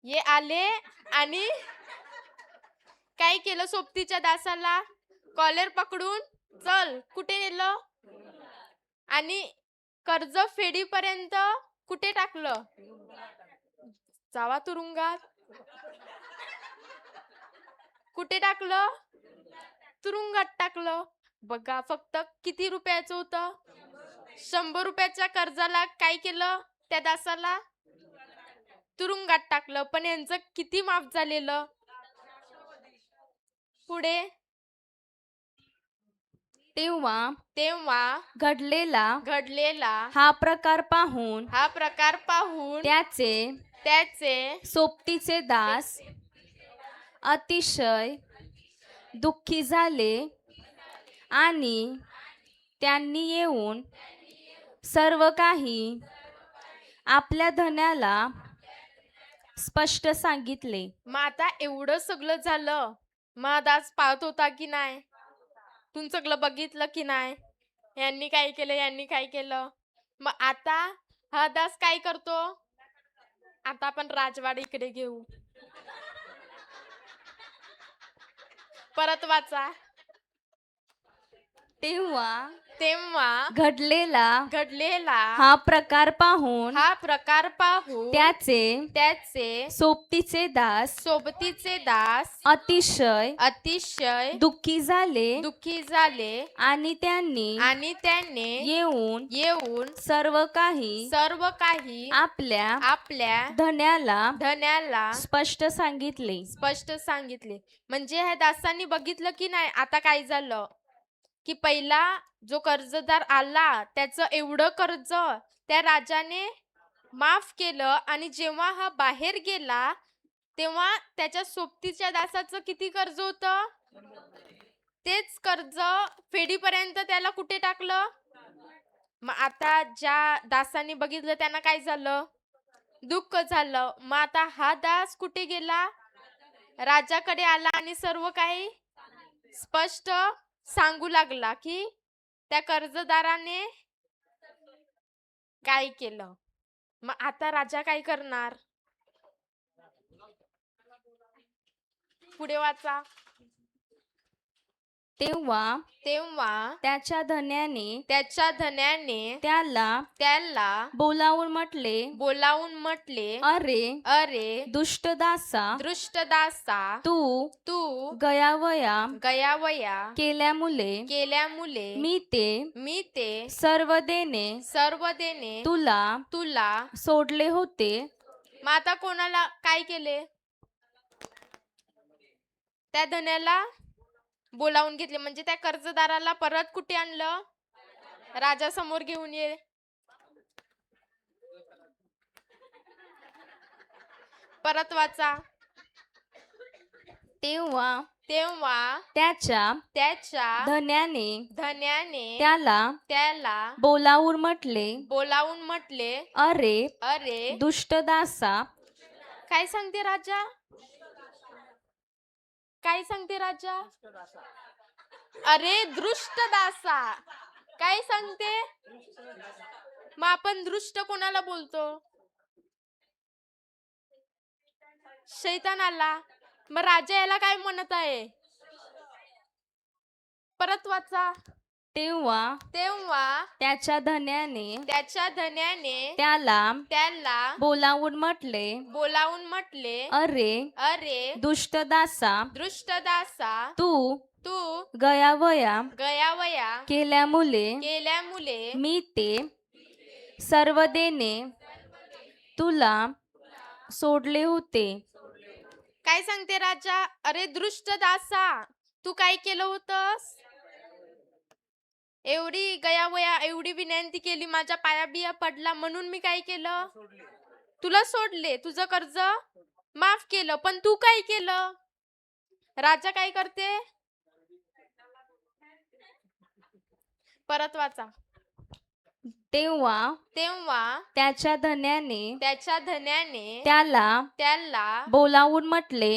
ये आले आणि काय केलं? सोबतीच्या दासाला कॉलर पकडून चल कुठे नेलं? आणि कर्ज फेडीपर्यंत कुठे टाकलं? जावा तुरुंगात. कुठे टाकलं? तुरुंगात टाकलं. बघा, फक्त किती रुपयाचं होतं? 100 रुपयाच्या कर्जाला काय केलं? त्या दासाला तुरुंगात टाकलं. पण यांचं किती माफ झालेलं? पुढे तेव्हा घडलेला हा प्रकार पाहून प्रकार पाहून त्याचे सोबतीचे दास अतिशय दुःखी झाले आणि त्यांनी येऊन सर्व काही आपल्या धन्याला स्पष्ट सांगितले. मग आता एवढं सगळं झालं, मग दास पाहत होता की नाही? तुम्ही सगळं बघितलं की नाही? यांनी काय केलं? मग आता हा दास काय करतो? आता आपण राजवाडीकडे घेऊ. परत वाचा. तेव्हा घडलेला हा प्रकार पाहून त्याचे सोबतीचे दास अतिशय दुःखी झाले आणि त्यांनी येऊन सर्व काही आपल्या धन्याला स्पष्ट सांगितले. म्हणजे ह्या दासांनी बघितलं की नाही आता काय झालं? की पहिला जो कर्जदार आला त्याचं एवढं कर्ज त्या राजाने माफ केलं. आणि जेव्हा हा बाहेर गेला तेव्हा त्याच्या सोबतीच्या दासाचं किती कर्ज होतं? तेच कर्ज फेडीपर्यंत त्याला कुठे टाकलं? मग आता ज्या दासांनी बघितलं त्यांना काय झालं? दुःख झालं. मग आता हा दास कुठे गेला? राजाकडे आला आणि सर्व काही स्पष्ट सांगू लागला की त्या कर्जदाराने काय केलं. मग आता राजा काय करणार? पुढे वाचा. तेव्हा तेव्हा त्याच्या धन्याने त्याच्या धन्याने त्याला त्याला बोलावून म्हटले, अरे अरे दुष्ट दासा, दृष्टदासा तू तू गयावया गयावया केल्यामुळे केल्यामुळे मी ते सर्व देणे तुला सोडले होते. मग आता कोणाला काय केले? त्या धन्याला बोलावून घेतले, म्हणजे त्या कर्जदाराला परत कुठे आणलं? राजासमोर घेऊन ये. परत वाचा. तेव्हा त्याच्या धन्याने त्याला बोलावून म्हटले, अरे दुष्ट दासा, काय सांगते राजा? काय सांगते राजा? अरे दृष्ट दासा. काय सांगते? मग आपण दृष्ट कोणाला बोलतो? शैतानाला. मग राजा याला काय म्हणत आहे? परत वाचा. तेव्हा त्याच्या धन्याने त्याला बोलावून म्हटले, अरे दुष्ट दासा, तू गयावया केल्यामुळे मी सर्व देणे तुला सोडले होते. काय सांगते राजा? अरे दृष्ट दासा, तू काय केलं होतस? एवढी गयावया, एवढी विनंती केली, माझ्या पाया बिया पडला, म्हणून मी काय केलं? तुला सोडले, तुझं कर्ज माफ केलं. पण तू काय केलं? राजा काय करते? परत वाचा. तेव्हा त्याच्या धन्याने त्याला बोलावून म्हटले,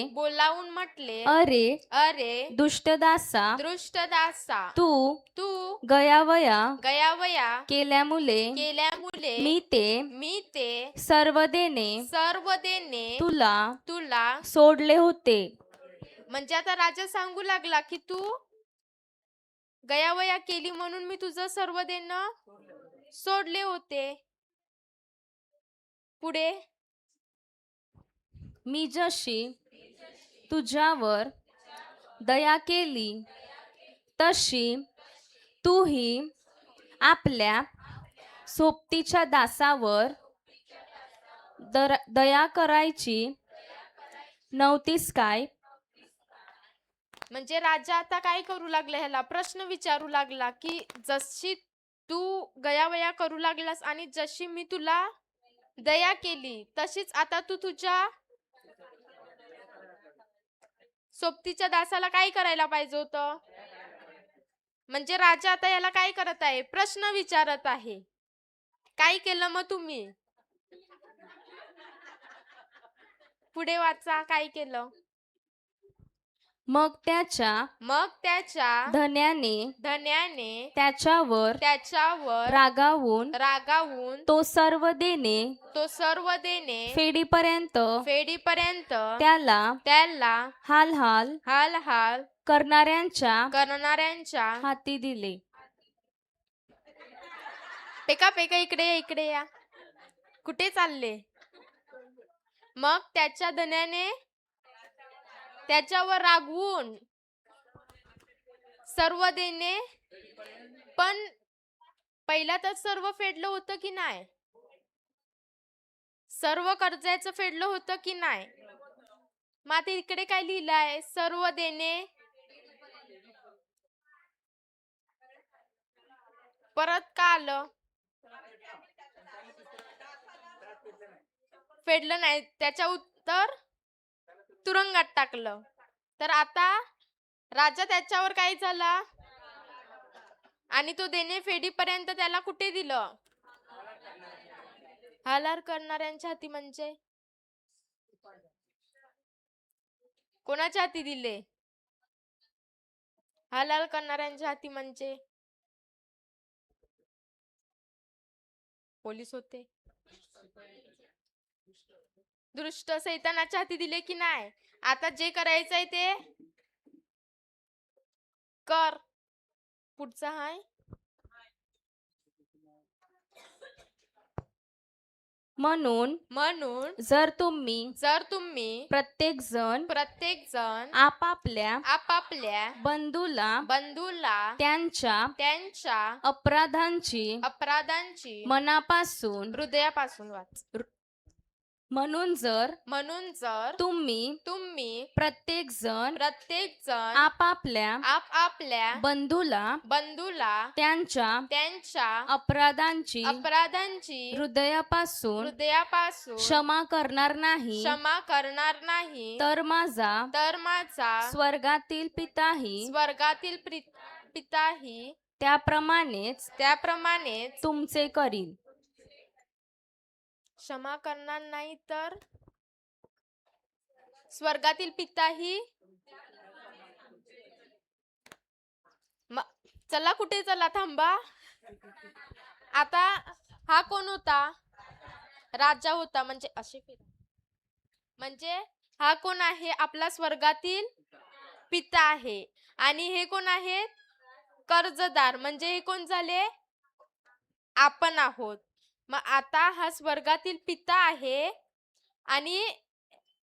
अरे दुष्ट दासा, तू गयावया केल्यामुळे मी सर्व देणे तुला सोडले होते. म्हणजे आता राजा सांगू लागला की तू गयावया केली म्हणून मी तुझं सर्व देणं सोडले होते. पुढे, मी जशी तुझ्यावर दया केली तशी तूही आपल्या सोबतीच्या दासावर दया करायची नव्हतीस काय? म्हणजे राजा आता काय करू लागला? ह्याला प्रश्न विचारू लागला की जशी तू गयावया करू लागलास आणि जशी मी तुला दया केली तशीच आता तू तुझ्या सोबतीच्या दासाला काय करायला पाहिजे होतं? म्हणजे राजा आता याला काय करत आहे? प्रश्न विचारत आहे. काय केलं मग तुम्ही? पुढे वाचा. काय केलं? मग त्याच्या धन्याने त्याच्यावर रागावून तो सर्व देणे फेडीपर्यंत त्याला हाल करणाऱ्यांच्या हाती दिले. पेका इकडे या. कुठे चालले? मग त्याच्या धन्याने त्याच्यावर रागवून सर्व देणे, पण पहिला तर सर्व फेडलं होतं की नाही? सर्व कर्जाचं फेडलं होतं की नाही? मग आता इकडे काय लिहिलंय? सर्व देणे परत का आलं? फेडलं नाही, त्याच्या उत्तर तुरुंगात टाकलं. तर आता राजा त्याच्यावर काय झाला? आणि तो देणे फेडीपर्यंत त्याला कुठे दिलं? हालार करणाऱ्यांच्या हाती. म्हणजे कोणाच्या हाती दिले? हालाल करणाऱ्यांच्या हाती. म्हणजे पोलीस होते. दृष्ट सैतानाच्या हाती दिले की नाही? आता जे करायचंय ते कर. पुढचा हाय म्हणून म्हणून जर तुम्ही जर तुम्ही प्रत्येक जण प्रत्येक जण आपापल्या आपापल्या बंधूला त्यांच्या त्यांच्या अपराधांची मनापासून हृदयापासून वाच. म्हणून जर तुम्ही प्रत्येक जण आपापल्या आपापल्या बंधूला त्यांच्या अपराधांची हृदयापासून क्षमा करणार नाही तर माझा स्वर्गातील पिताही त्याप्रमाणेच तुमचे करील. क्षमा करणार नाही तर स्वर्गातील पिताही. चला कुठे चला थांबा. आता हा कोण होता? राजा होता. म्हणजे असे फिरा. म्हणजे हा कोण आहे? आपला स्वर्गातील पिता आहे. आणि हे कोण आहेत? कर्जदार. म्हणजे हे कोण झाले? आपण आहोत. मग आता हा स्वर्गातील पिता आहे आणि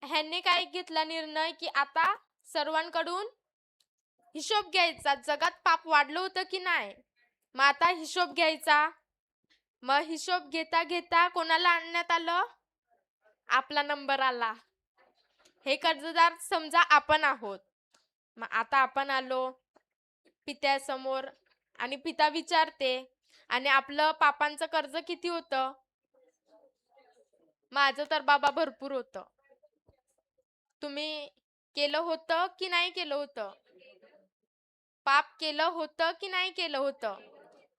ह्याने काय घेतला निर्णय की आता सर्वांकडून हिशोब घ्यायचा. जगात पाप वाढलं होतं की नाही? मग आता हिशोब घ्यायचा. मग हिशोब घेता घेता कोणाला आणण्यात आलं? आपला नंबर आला. हे कर्जदार समजा आपण आहोत. मग आता आपण आलो पित्यासमोर आणि पिता विचारते आणि आपलं पापांचं कर्ज किती होतं? माझं तर बाबा भरपूर होतं. तुम्ही केलं होतं की नाही केलं होतं? पाप केलं होतं की नाही केलं होतं?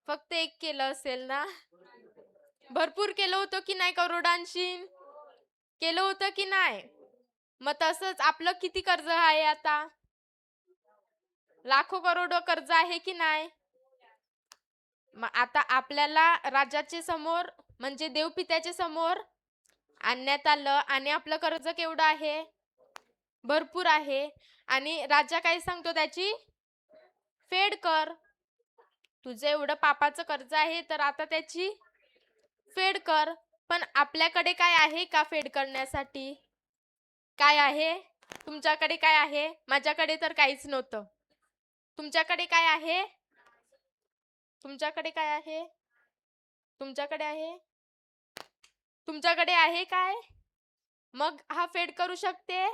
फक्त एक केलं असेल ना? भरपूर केलं होतं की नाही? करोडांशी केलं होतं की नाही? मग तसंच आपलं किती कर्ज आहे आता? लाखो करोडो कर्ज आहे की नाही? मग आता आपल्याला राजाचे समोर म्हणजे देवपित्याच्या समोर आणण्यात आलं आणि आपलं कर्ज केवढं आहे? भरपूर आहे. आणि राजा काय सांगतो? त्याची फेड कर. तुझं एवढं पापाचं कर्ज आहे तर आता त्याची फेड कर. पण आपल्याकडे काय आहे का फेड करण्यासाठी? काय आहे? तुमच्याकडे काय आहे? माझ्याकडे तर काहीच नव्हतं. तुमच्याकडे काय आहे? तुमच्याकडे काय आहे? तुमच्याकडे आहे? तुमच्याकडे आहे काय? मग हा फेड करू शकते?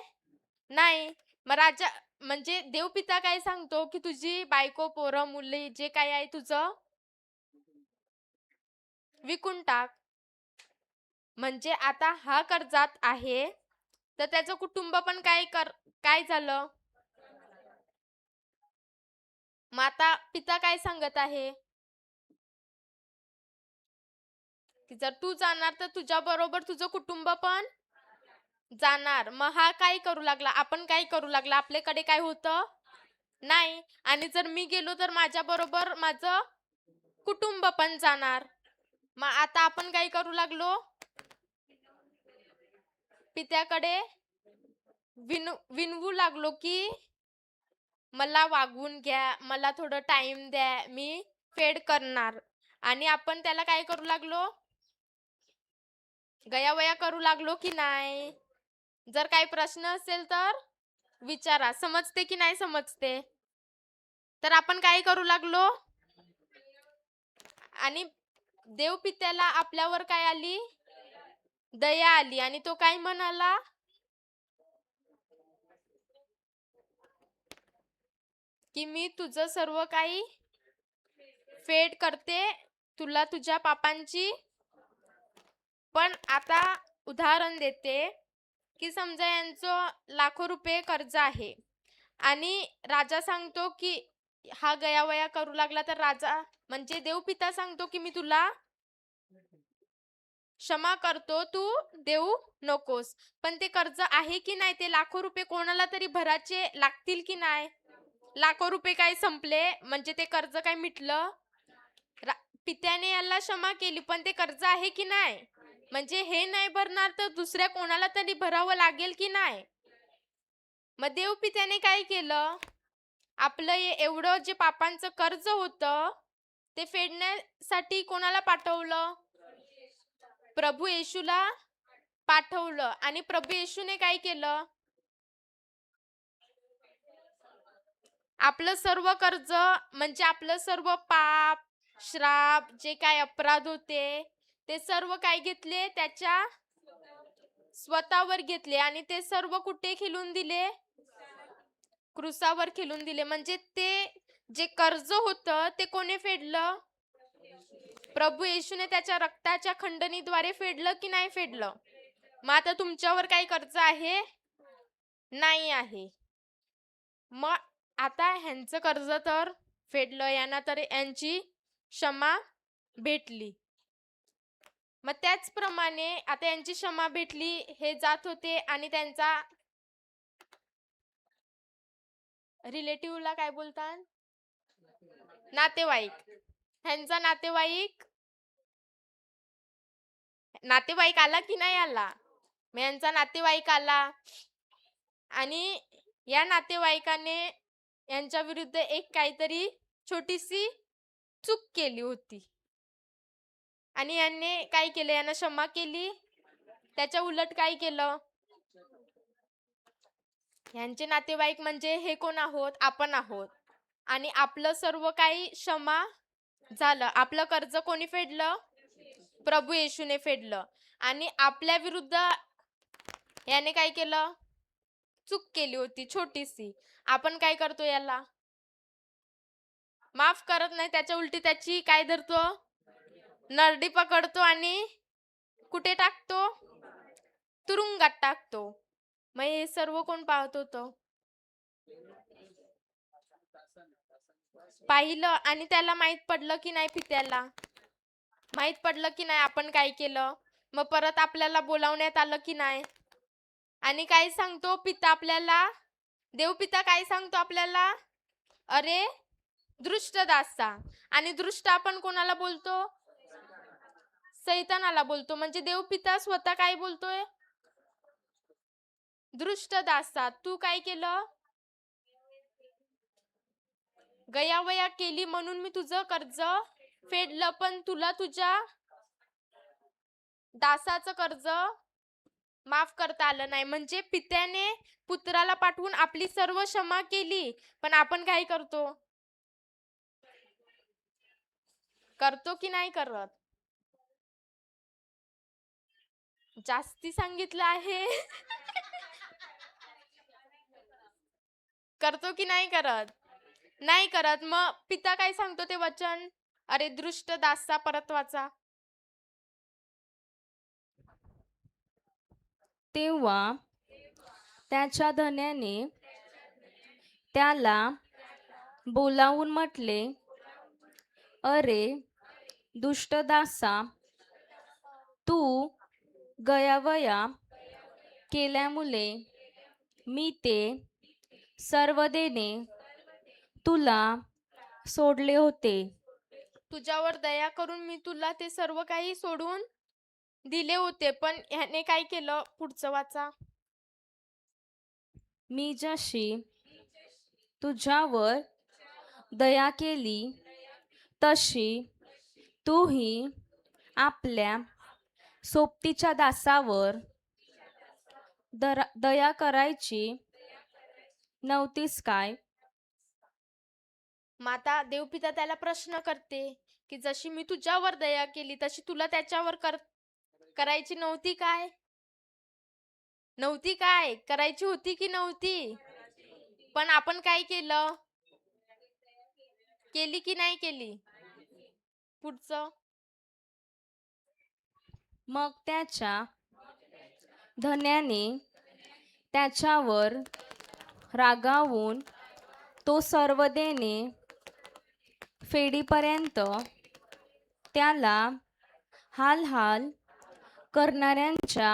नाही. मग राजा म्हणजे देवपिता काय सांगतो की तुझी बायको, पोरं, मुले जे काय आहे तुझं विकून टाक. म्हणजे आता हा कर्जात आहे तर त्याचं कुटुंब पण काय झालं? मग आता पिता काय सांगत आहे की जर तू जाणार तर तुझ्या बरोबर तुझं कुटुंब पण जाणार. मग हा काय करू लागला? आपण काय करू लागला? आपल्याकडे काय होतं? नाही. आणि जर मी गेलो तर माझ्या बरोबर माझं कुटुंब पण जाणार. मग आता आपण काय करू लागलो? पित्याकडे विनवू लागलो की मला वागवून घ्या, मला थोडं टाइम द्या, मी फेड करणार. आणि आपण त्याला काय करू लागलो? गयावया करू लागलो की नाही? जर काही प्रश्न असेल तर विचारा. समजते की नाही समजते? तर आपण काय करू लागलो? आणि देवपित्याला आपल्यावर काय आली? दया आली. आणि तो काय म्हणाला? की मी तुझं सर्व काही फेड करते, तुला तुझ्या पापांची. पण आता उदाहरण देते की समजा यांचं लाखो रुपये कर्ज आहे आणि राजा सांगतो की हा गयावया करू लागला तर राजा म्हणजे देवपिता सांगतो की मी तुला क्षमा करतो, तू देऊ नकोस. पण ते कर्ज आहे की नाही? ते लाखो रुपये कोणाला तरी भराचे लागतील की नाही? लाखो रुपये काय संपले म्हणजे ते कर्ज काय मिटलं? पित्याने याला क्षमा केली पण ते कर्ज आहे की नाही? म्हणजे हे नाही भरणार तर दुसऱ्या कोणाला तरी भरावं लागेल की नाही? मग देवपित्याने काय केलं? आपलं एवढं जे पापांचं कर्ज होतं ते फेडण्यासाठी कोणाला पाठवलं? प्रभू येशूला पाठवलं. आणि प्रभू येशूने काय केलं? आपलं सर्व कर्ज म्हणजे आपलं सर्व पाप, श्राप, जे काय अपराध होते ते सर्व काय घेतले? त्याच्या स्वतःवर घेतले आणि ते सर्व कुठे खिलून दिले? क्रुसावर खिलून दिले. म्हणजे ते जे कर्ज होतं ते कोणी फेडलं? प्रभू येशूने त्याच्या रक्ताच्या खंडणीद्वारे फेडलं की नाही फेडलं? मग आता तुमच्यावर काही कर्ज आहे? नाही आहे. मग आता ह्यांचं कर्ज तर फेडलं, यांना तर यांची क्षमा भेटली. मग त्याचप्रमाणे आता यांची क्षमा भेटली, हे जात होते आणि त्यांचा रिलेटिव्हला काय बोलतात? नातेवाईक. ह्यांचा नातेवाईक आला की नाही आला? मग यांचा नातेवाईक आला आणि या नातेवाईकाने यांच्या विरुद्ध एक काहीतरी छोटीशी चूक केली होती आणि यांनी काय केलं? यांना क्षमा केली. त्याच्या उलट काय केलं? यांचे नातेवाईक म्हणजे हे कोण आहोत? आपण आहोत. आणि आपलं सर्व काही क्षमा झालं. आपलं कर्ज कोणी फेडलं? प्रभू येशूने फेडलं. आणि आपल्या विरुद्ध याने काय केलं? चूक केली होती छोटीशी. आपण काय करतो? याला माफ करत नाही, त्याच्या उलटी त्याची काय धरतो? नरडी पकडतो आणि कुठे टाकतो? तुरुंगात टाकतो. मग हे सर्व कोण पाहत होतं? पाहिलं आणि त्याला माहित पडलं की नाही? पित्याला माहित पडलं की नाही आपण काय केलं? मग परत आपल्याला बोलावण्यात आलं की नाही? आणि काय सांगतो पिता आपल्याला? देवपिता काय सांगतो आपल्याला? अरे दृष्ट दासा. आणि दृष्ट आपण कोणाला बोलतो? सैतानाला बोलतो. म्हणजे देवपिता स्वतः काय बोलतोय? दृष्ट दासा, तू काय केलं? गयावया केली म्हणून मी तुझं कर्ज फेडलं, पण तुला तुझ्या दासाचं कर्ज माफ करता आलं नाही. म्हणजे पित्याने पुत्राला पाठवून आपली सर्व क्षमा केली, पण आपण काय करतो? करतो की नाही करत? जास्ती सांगितलं आहे. करतो की नाही करत? नाही करत. मग पिता काय सांगतो ते वचन? अरे दृष्ट दासा, परत वाचा. तेव्हा त्याच्या धन्याने त्याला बोलावून म्हटले, अरे दुष्ट दासा, तू गयावया केल्यामुळे मी ते सर्व देणे तुला सोडले होते. तुझ्यावर दया करून मी तुला ते सर्व काही सोडून दिले होते, पण ह्याने काय केलं? पुढचं वाचा. मी जशी तुझ्यावर दया केली तशी तूही आपल्या सोबतीच्या दासावर दया करायची नव्हतीस काय? माता देवपिता त्याला प्रश्न करते की जशी मी तुझ्यावर दया केली तशी तुला त्याच्यावर करायची नव्हती काय? नव्हती काय? करायची होती की नव्हती? पण आपण काय केलं? केली की नाही केली? पुढचं. मग त्याच्या धन्याने त्याच्यावर रागावून तो सर्व देणे फेडीपर्यंत त्याला हाल करणाऱ्यांच्या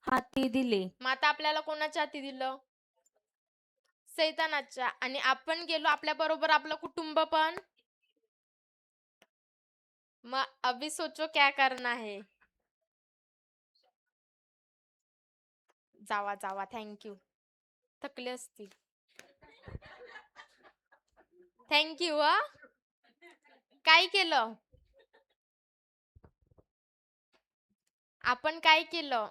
हाती दिले. माता आपल्याला कोणाच्या हाती दिलं? सैतानाच्या. आणि आपण गेलो आपल्या बरोबर आपलं कुटुंब पण. मग अभी सोचो क्या करना है. जावा थँक्यू. थकले असतील. थँक्यू. काय केलं? आपण काय केलं?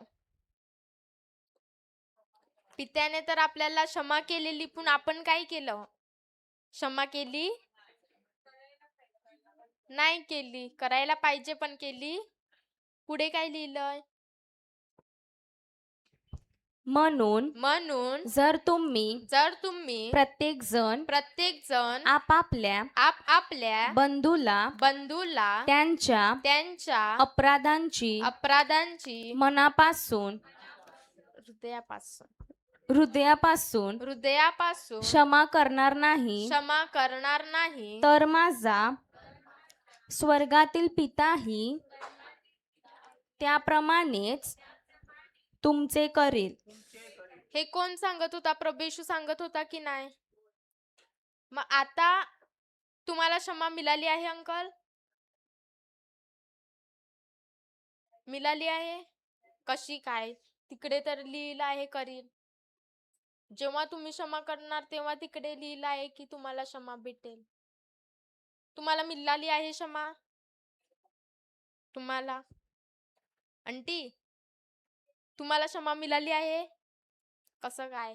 पित्याने तर आपल्याला क्षमा केलेली, पण आपण काय केलं? क्षमा केली नाही केली. करायला पाहिजे पण केली. पुढे काय लिहिलंय? म्हणून म्हणून जर तुम्ही जर तुम्ही प्रत्येक जण प्रत्येक आपापल्या आपल्या बंधूला बंधूला त्यांच्या अपराधांची अपराधांची मनापासून हृदयापासून हृदयापासून क्षमा करणार नाही, क्षमा करणार नाही, तर माझा स्वर्गातील पिताही त्याप्रमाणेच तुमचे करेल. हे कोण सांगत होता? प्रभू येशू सांगत होता की नाही? मग आता तुम्हाला क्षमा मिळाली आहे अंकल? मिळाली आहे? कशी काय? तिकडे तर लिहिलं आहे करील. जेव्हा तुम्ही क्षमा करणार तेव्हा तिकडे लिहिलं आहे की तुम्हाला क्षमा भेटेल. तुम्हाला मिळाली आहे क्षमा? तुम्हाला आंटी तुम्हाला क्षमा मिळाली आहे? कसं काय?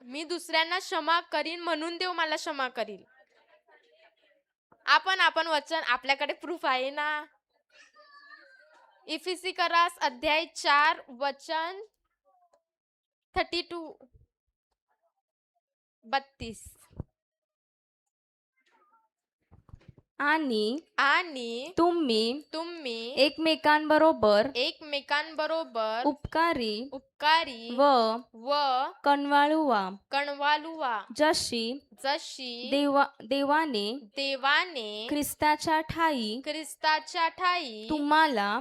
मी दुसऱ्यांना क्षमा करीन म्हणून देव मला क्षमा करील. आपण वचन आपल्याकडे प्रूफ आहे ना. इफिसी करास अध्याय 4 वचन 32 32. आणि तुम्ही एकमेकांबरोबर उपकारी व कणवाळुवा जशी देवाने ख्रिस्ताच्या ठायी तुम्हाला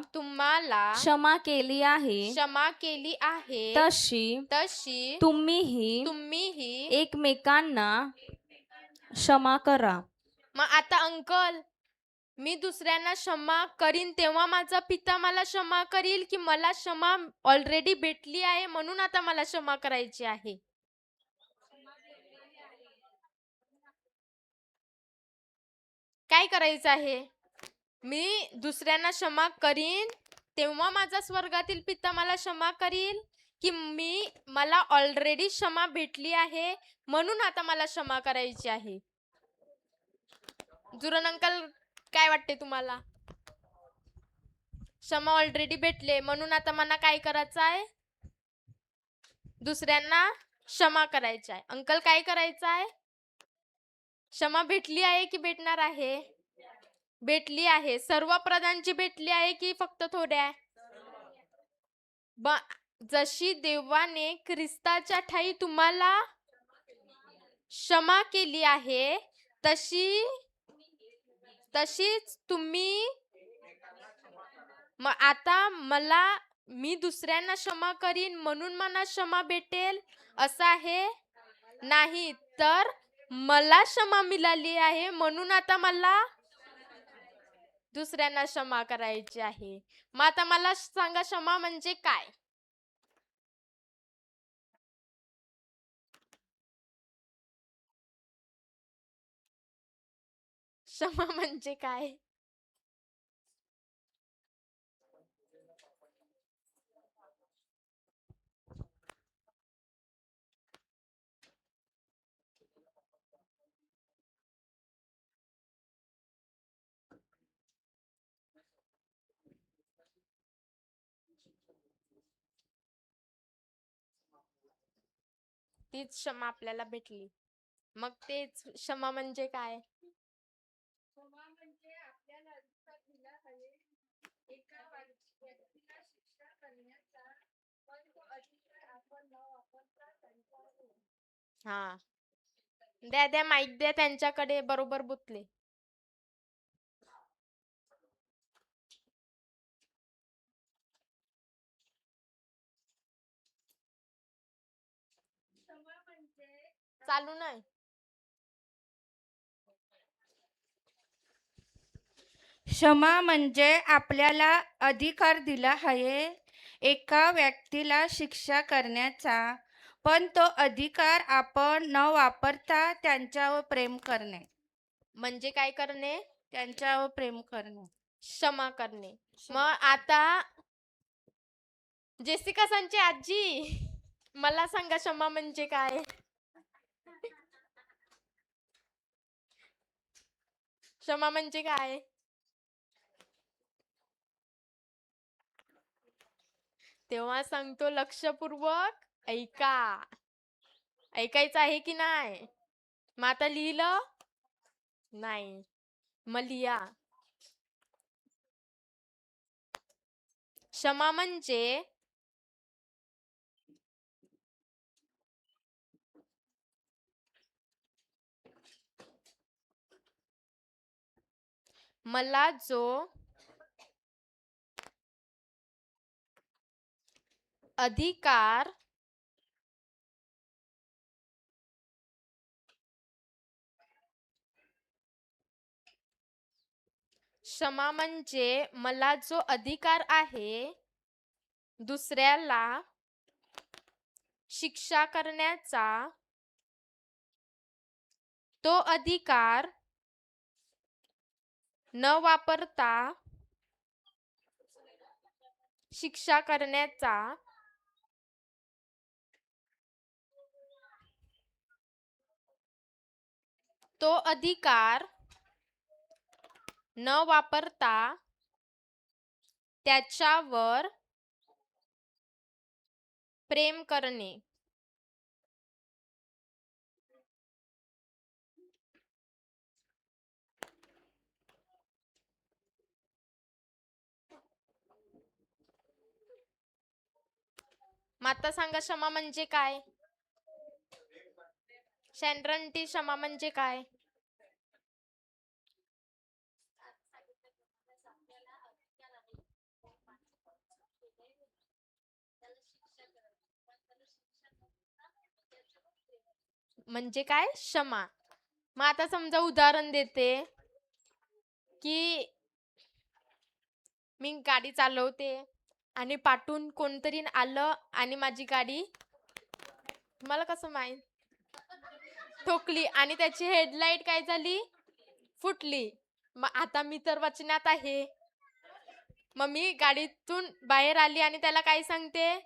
क्षमा केली आहे, तशी तुम्हीही एकमेकांना क्षमा करा. मग आता अंकल मी दुसऱ्यांना क्षमा करीन तेव्हा माझा पिता मला क्षमा करील की मला क्षमा ऑलरेडी भेटली आहे म्हणून आता मला क्षमा करायची आहे? काय करायचं आहे? मी दुसऱ्यांना क्षमा करीन तेव्हा माझा स्वर्गातील पिता मला क्षमा करील की मला ऑलरेडी क्षमा भेटली आहे म्हणून आता मला क्षमा करायची आहे? जुरन अंकल काय वाटते तुम्हाला? क्षमा ऑलरेडी भेटले म्हणून आता मला काय करायचं आहे? दुसऱ्यांना क्षमा करायचं आहे. अंकल काय करायचं आहे? क्षमा भेटली आहे की भेटणार आहे? भेटली आहे. सर्व अपराधांची भेटली आहे की फक्त थोड्या? जशी देवाने ख्रिस्ताच्या ठायी तुम्हाला क्षमा केली आहे तशीच तुम्ही. मग आता मी दुसऱ्यांना क्षमा करीन म्हणून मला क्षमा भेटेल असं आहे? नाही, तर मला क्षमा मिळाली आहे म्हणून आता मला दुसऱ्यांना क्षमा करायची आहे. मग आता मला सांगा क्षमा म्हणजे काय? क्षमा म्हणजे काय? तीच क्षमा आपल्याला भेटली. मग तेच क्षमा म्हणजे काय? हा, द्या माईक द्या त्यांच्याकडे. बरोबर बुतले. चालू नाही. क्षमा म्हणजे आपल्याला अधिकार दिला आहे एका व्यक्तीला शिक्षा करण्याचा, पण तो अधिकार आपण न वापरता त्यांच्यावर प्रेम करणे. म्हणजे काय करणे? त्यांच्यावर प्रेम करणे. क्षमा करणे. मग आता जेसिका सांची आजी, मला सांगा क्षमा म्हणजे काय? क्षमा म्हणजे काय? तेव्हा सांगतो लक्षपूर्वक ऐका. ऐकायचं आहे की नाही? मग आता लिहिलं? नाही. मग लिहा. क्षमा म्हणजे मला जो अधिकार क्षमा म्हणजे मला जो अधिकार आहे दुसऱ्याला शिक्षा करण्याचा, तो अधिकार न वापरता शिक्षा करण्याचा, तो अधिकार न वापरता त्याच्यावर प्रेम करणे. माता सांगा क्षमा म्हणजे काय? शॅन्ड्रन क्षमा म्हणजे काय? म्हणजे काय? क्षमा. मग आता समजा उदाहरण देते की मी गाडी चालवते आणि पाठून कोणतरी आलं आणि माझी गाडी, मला कसं माहित, ठोकली आणि त्याची हेडलाईट काय झाली? फुटली. मग आता मी तर वचनात आहे. मग मी गाडीतून बाहेर आली आणि त्याला काय सांगते?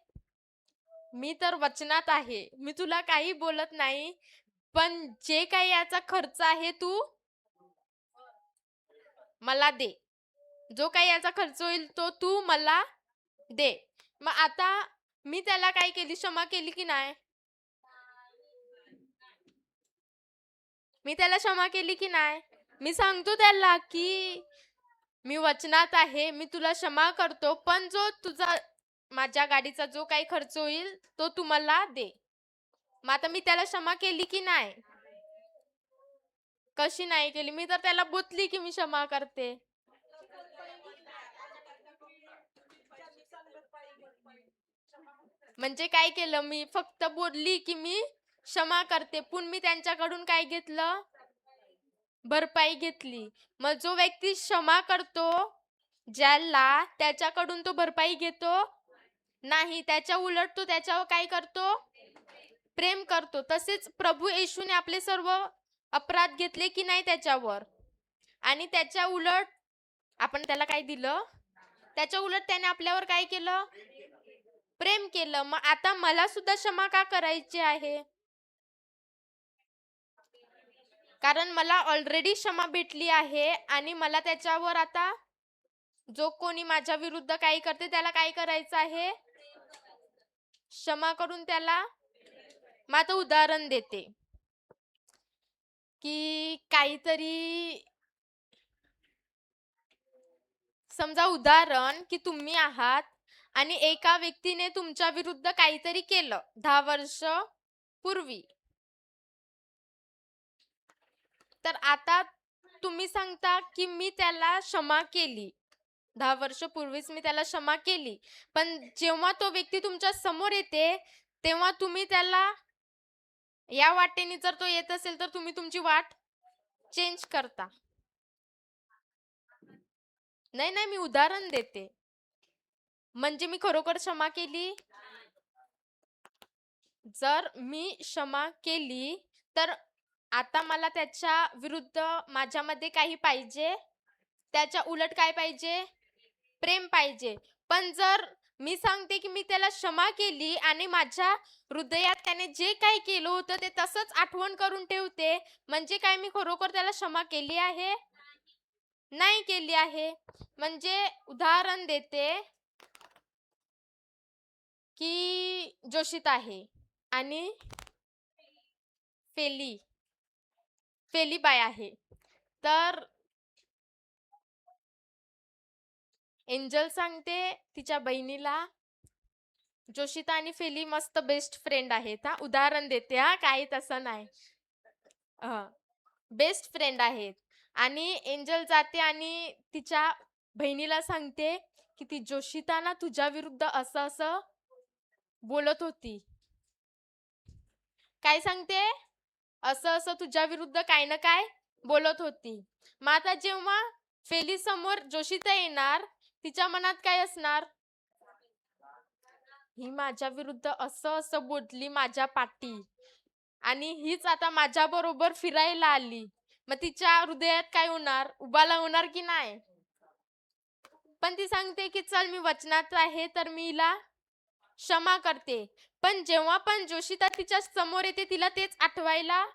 मी तर वचनात आहे, मी तुला काही बोलत नाही, पण जे काही याचा खर्च आहे तू मला दे. जो काही याचा खर्च होईल तो तू मला दे. मग आता मी त्याला काय केली? क्षमा केली की नाही? मी त्याला क्षमा केली की नाही? मी सांगतो त्याला की मी वचनात आहे, मी तुला क्षमा करतो, पण जो तुझा माझ्या गाडीचा जो काही खर्च होईल तो तू मला दे. मग आता मी त्याला क्षमा केली की नाही? कशी नाही केली? मी तर त्याला बोलली की मी क्षमा करते. म्हणजे काय केलं? मी फक्त बोलली की मी क्षमा करते, पण मी त्यांच्याकडून काय घेतलं? भरपाई घेतली. मग जो व्यक्ती क्षमा करतो ज्याला, त्याच्याकडून तो भरपाई घेतो नाही, त्याच्या उलट तो त्याच्यावर काय करतो? प्रेम करतो. तसेच प्रभू येशूने आपले सर्व अपराध घेतले की नाही त्याच्यावर, आणि त्याच्या उलट आपण त्याला काय दिलं? त्याच्या उलट त्याने आपल्यावर काय केलं? प्रेम केलं. मग आता मला सुद्धा क्षमा का करायची आहे? कारण मला ऑलरेडी क्षमा भेटली आहे आणि मला त्याच्यावर आता जो कोणी माझ्या विरुद्ध काही करते त्याला काय करायचं आहे? क्षमा करून त्याला. मग आता उदाहरण देते की काहीतरी, समजा उदाहरण की तुम्ही आहात आणि एका व्यक्तीने तुमच्या विरुद्ध काहीतरी केलं 10 वर्ष पूर्वी, तर आता तुम्ही सांगता की मी त्याला क्षमा केली, 10 वर्ष पूर्वीच मी त्याला क्षमा केली, पण जेव्हा तो व्यक्ती तुमच्या समोर येते तेव्हा तुम्ही त्याला या वाटेने जर तो येत असेल तर तुम्ही तुमची वाट चेंज करता. नाही, मी उदाहरण देते. म्हणजे मी खरोखर क्षमा केली? जर मी क्षमा केली, तर आता मला त्याच्या विरुद्ध माझ्यामध्ये काही पाहिजे? त्याच्या उलट काय पाहिजे? प्रेम पाहिजे. पण जर मी सांगते, की मी त्याला क्षमा केली आणि माझ्या हृदयात त्याने जे काही केलं होतं ते तसंच आठवण करून ठेवते, म्हणजे काय मी खरोखर त्याला क्षमा केली आहे? नाही केली आहे. म्हणजे उदाहरण देते, की जोशित आहे आणि फेली, फेलीबाई आहे. तर एंजल सांगते तिच्या बहिणीला, जोशिता आणि फेली मस्त बेस्ट फ्रेंड आहेत हां. उदाहरण देते हां, काही तसं नाही. बेस्ट फ्रेंड आहेत आणि एंजल जाते आणि तिच्या बहिणीला सांगते, की ती जोशिता ना तुझ्या विरुद्ध असं-असं बोलत होती. काय सांगते? असं-असं तुझ्या विरुद्ध काय ना काय बोलत होती. मग आता जेव्हा फेली समोर जोशिता येणार, तिच्या मनात काय असणार? ही माझ्या विरुद्ध असं-असं बोलली माझ्या पाठी आणि हीच आता माझ्याबरोबर फिरायला आली. मग तिच्या हृदयात काय होणार? उबाला होणार की नाही? पण ती सांगते, की चल मी वचनात आहे, तर मी हिला क्षमा करते. पण जेव्हा पण जोशिता तिच्या समोर येते, तिला तेच आठवायला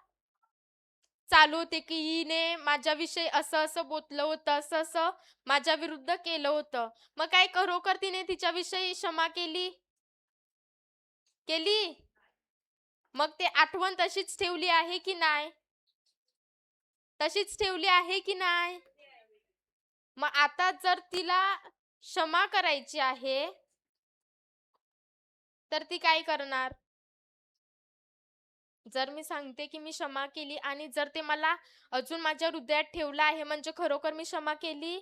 चालू होते, की हिने माझ्याविषयी असं-असं बोललं होतं, असं-असं माझ्या विरुद्ध केलं होतं. मग काय खरोखर तिने तिच्याविषयी क्षमा केली? केली? मग ते आठवण तशीच ठेवली आहे की नाही? तशीच ठेवली आहे की नाही? मग आता जर तिला क्षमा करायची आहे, तर ती काय करणार? जर मी सांगते, की मी क्षमा केली आणि जर ते मला अजून माझ्या हृदयात ठेवलं आहे, म्हणजे खरोखर मी क्षमा केली?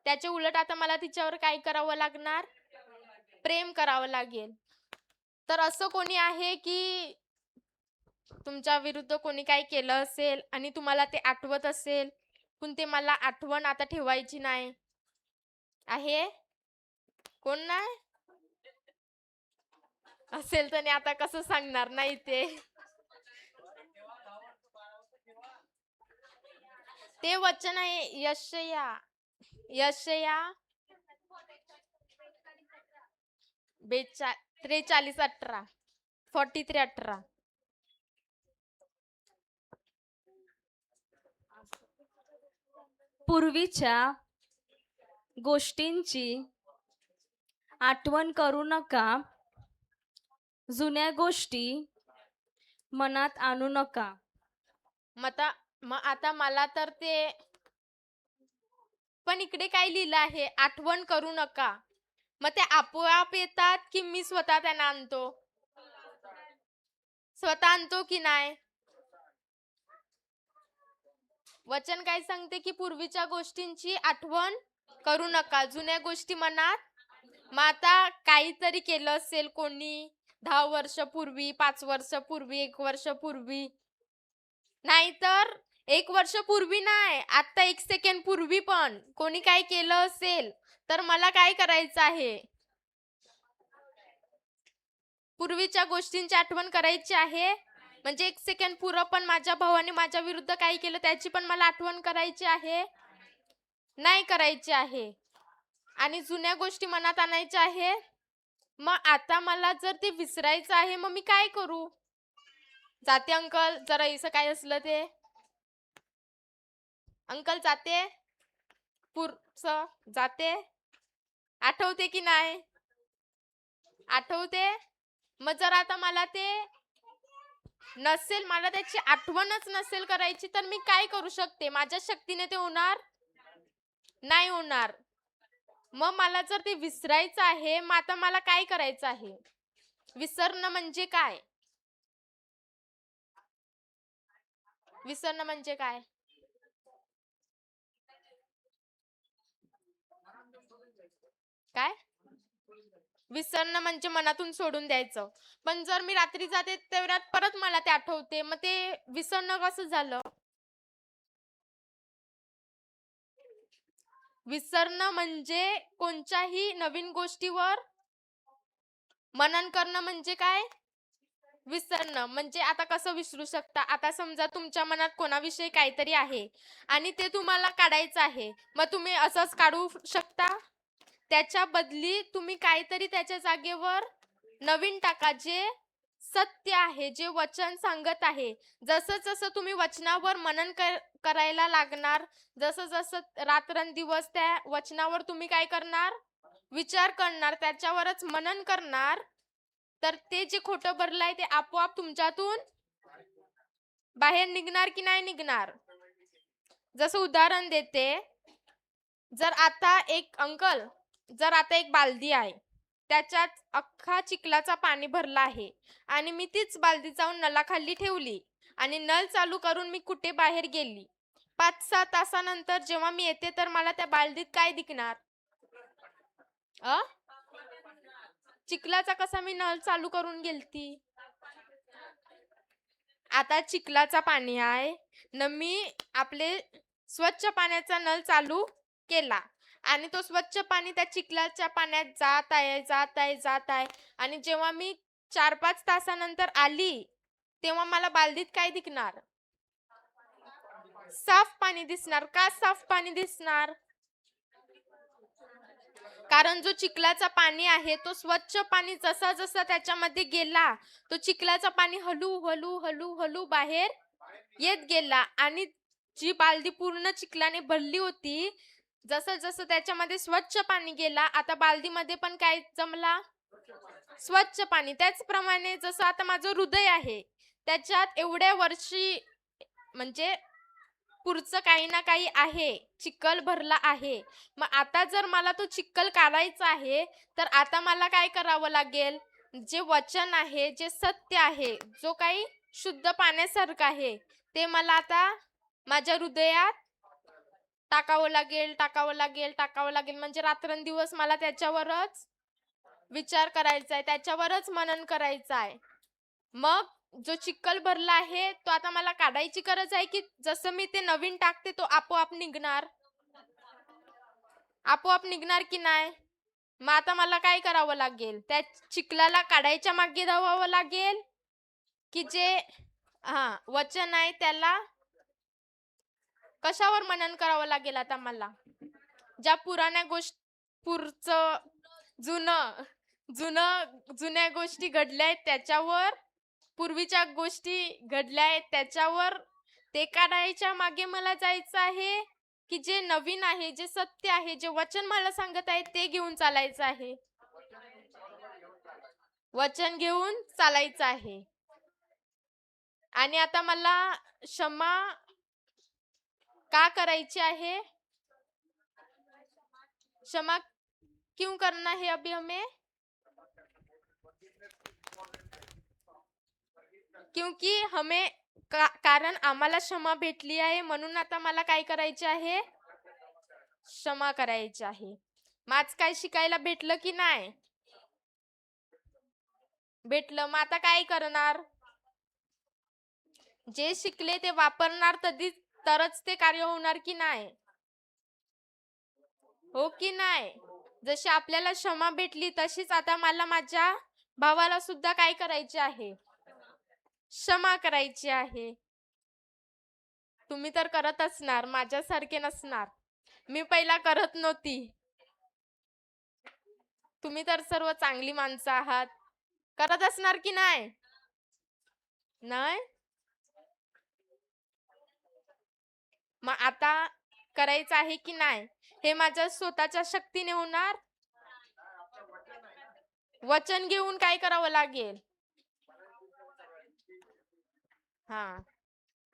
त्याच्या उलट आता मला तिच्यावर काय करावं लागणार? प्रेम करावं लागेल. तर असं कोणी आहे, की तुमच्या विरुद्ध कोणी काही केलं असेल आणि तुम्हाला ते आठवत असेल, पण ते मला आठवण आता ठेवायची नाही. आहे? कोण नाही? असेल तर आता कसं सांगणार नाही ते. ते वचन आहे यशया 43:18. 43:18. पूर्वीच्या गोष्टींची आठवण करू नका, जुन्या गोष्टी मनात आणू नका. मग आता मला तर ते, पण इकडे काय लिहिलं आहे? आठवण करू नका. मग ते आपोआप येतात, की मी स्वतः त्यांना आणतो? स्वतः आणतो की नाही? वचन काय सांगते, की पूर्वीच्या गोष्टींची आठवण करू नका, जुन्या गोष्टी मनात. मग आता काहीतरी केलं असेल कोणी 10 वर्षापूर्वी, 5 वर्षापूर्वी, 1 वर्षापूर्वी, नाहीतर 1 वर्षापूर्वी नाही, आता 1 सेकंड पूर्वी पण कोणी काय केलं असेल, तर मला काय करायचं आहे? पूर्वीच्या गोष्टींची आठवण करायची आहे. म्हणजे 1 सेकंड पुरं पण माझ्या भावाने माझ्या विरुद्ध काय केलं त्याची पण मला आठवण करायची आहे? नाही करायची आहे. आणि जुन्या गोष्टी मनात आणायच्या आहे. मग आता मला जर ते विसरायचं आहे, मग मी काय करू? जाते अंकल, जरा असं काय असलं ते. अंकल जाते, पुढचं जाते, आठवते की नाही? आठवते. मग जर आता मला ते नसेल, मला त्याची आठवणच नसेल करायची, तर मी काय करू शकते? माझ्या शक्तीने ते होणार नाही होणार. मग मला जर ते विसरायचं आहे, मग आता मला काय करायचं आहे? विसरणं म्हणजे काय? विसरणं म्हणजे काय? काय? विसरणं म्हणजे मनातून सोडून द्यायचं. पण जर मी रात्री जाते तेवढ्यात परत मला ते आठवते, मग ते विसरणं कसं झालं? विसरणं म्हणजे कोणत्याही नवीन गोष्टीवर मनन करणं म्हणजे काय? विसरणं. म्हणजे आता कसं विसरू शकता? आता समजा तुमच्या मनात कोणाविषयी काहीतरी आहे आणि ते तुम्हाला काढायचं आहे. मग तुम्ही असंच काढू शकता? त्याच्या बदली तुम्ही काहीतरी त्याच्या जागेवर नवीन टाका, जे सत्य आहे, जे वचन सांगत आहे. जसं-जसं तुम्ही वचनावर मनन करायला लागणार, जसं-जसं रात्रंदिवस त्या वचनावर तुम्ही काय करणार? विचार करणार, त्याच्यावरच मनन करणार, तर ते जे खोटं भरलंय ते आपोआप तुमच्यातून बाहेर निघणार की नाही निघणार? जसं उदाहरण देते, जर आता एक बालदी आहे, त्याच्यात अख्खा चिखलाचा पाणी भरला आहे आणि मी तीच बालदी जाऊन नळाखाली ठेवली आणि नळ चालू करून मी कुठे बाहेर गेली. 5-6 तासानंतर जेव्हा मी येते तर मला त्या बालदीत काय दिसणार? चिखलाचा कसा मी नळ चालू करून गेलती? आता चिखलाचा पाणी आहे न, मी आपले स्वच्छ पाण्याचा नळ चालू केला आणि तो स्वच्छ पाणी त्या चिखलाच्या पाण्यात जात आहे आणि जेव्हा मी 4-5 तासानंतर आली तेव्हा मला बालदीत काय दिसणार? साफ पाणी दिसणार. का साफ पाणी दिसणार? कारण जो चिखलाचा पाणी आहे तो स्वच्छ पाणी जसा जसा त्याच्यामध्ये गेला, तो चिखलाचा पाणी हळू बाहेर येत गेला आणि जी बालदी पूर्ण चिखलाने भरली होती, जसं जसं त्याच्यामध्ये स्वच्छ पाणी गेला, आता बालदीमध्ये पण काय जमला? स्वच्छ पाणी. त्याचप्रमाणे जसं आता माझं हृदय आहे, त्याच्यात एवढ्या वर्षी म्हणजे पुढचं काही ना काही आहे, चिखल भरला आहे. मग आता जर मला तो चिखल काढायचा आहे, तर आता मला काय करावं लागेल? जे वचन आहे, जे सत्य आहे, जो काही शुद्ध पाण्यासारखं आहे, ते मला आता माझ्या हृदयात टाकावं लागेल. म्हणजे रात्रंदिवस मला त्याच्यावरच विचार करायचा आहे, त्याच्यावरच मनन करायचं आहे. मग जो चिखल भरला आहे तो आता मला काढायची गरज आहे की जसं मी ते नवीन टाकते तो आपोआप निघणार? आपोआप निघणार की नाही? मग आता मला काय करावं लागेल? त्या चिखलाला काढायच्या मागे धावावं लागेल की जे वचन आहे त्याला कशावर मनन करावं लागेल? आता मला ज्या पुराण्या पुढचं जुन्या गोष्टी घडल्या आहेत त्याच्यावर, पूर्वीच्या गोष्टी घडल्या आहेत त्याच्यावर ते काढायच्या मागे मला जायचं आहे की जे नवीन आहे, जे सत्य आहे, जे वचन मला सांगत आहे ते घेऊन चालायचं आहे? वचन घेऊन चालायचं आहे. आणि आता मला क्षमा का करायची आहे? क्षमा क्यों करना है अभी हमें? क्योंकि हमें कारण आम्हाला क्षमा भेटली आहे, म्हणून आता मला काय करायचे आहे? क्षमा करायची आहे. मग आज काय शिकायला भेटलं की नाही? भेटलं. मग आता काय करणार? जे शिकले ते वापरणार, तरच ते कार्य होणार की नाही? हो की नाही? जशी आपल्याला क्षमा भेटली तशीच आता मला माझ्या भावाला सुद्धा काय करायचे आहे? क्षमा करायची आहे. तुम्ही तर करत असणार, माझ्यासारखे नसणार. मी पहिला करत नव्हती. तुम्ही तर सर्व चांगली माणसं आहात. करत असणार की नाही? नाही? मग आता करायचं आहे की नाही? हे माझ्या स्वतःच्या शक्तीने होणार? वचन घेऊन काय करावं लागेल?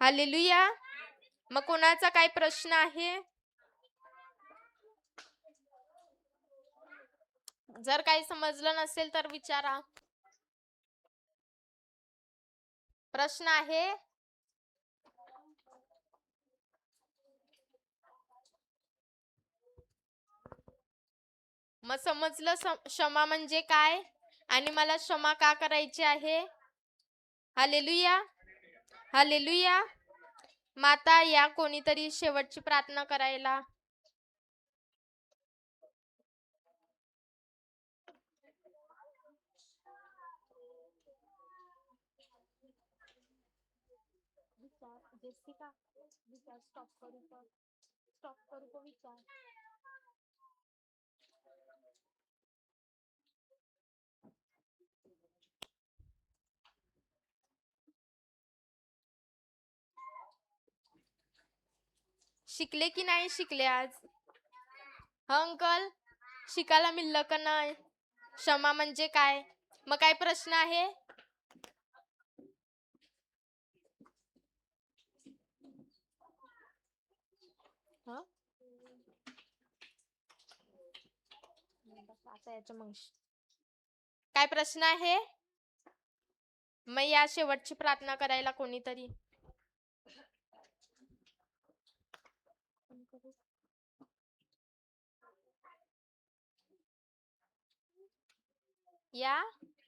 हालेलुया. मग कोणाचा काय प्रश्न आहे? जर काही समजलं नसेल तर विचारा. प्रश्न आहे? मग समजलं क्षमा म्हणजे काय आणि मला क्षमा का करायची आहे? हालेलुया. हालेलुया. माता या कोणीतरी शेवटची प्रार्थना करायला. विचार जेसिका विचार स्टॉप करू का विचार शिकले की नाही शिकले आज हा अंकल शिकायला मिळलं का नाही क्षमा म्हणजे काय मग काय प्रश्न आहे हं? आता याच्या मग काय प्रश्न आहे मग या शेवटची प्रार्थना करायला कोणीतरी या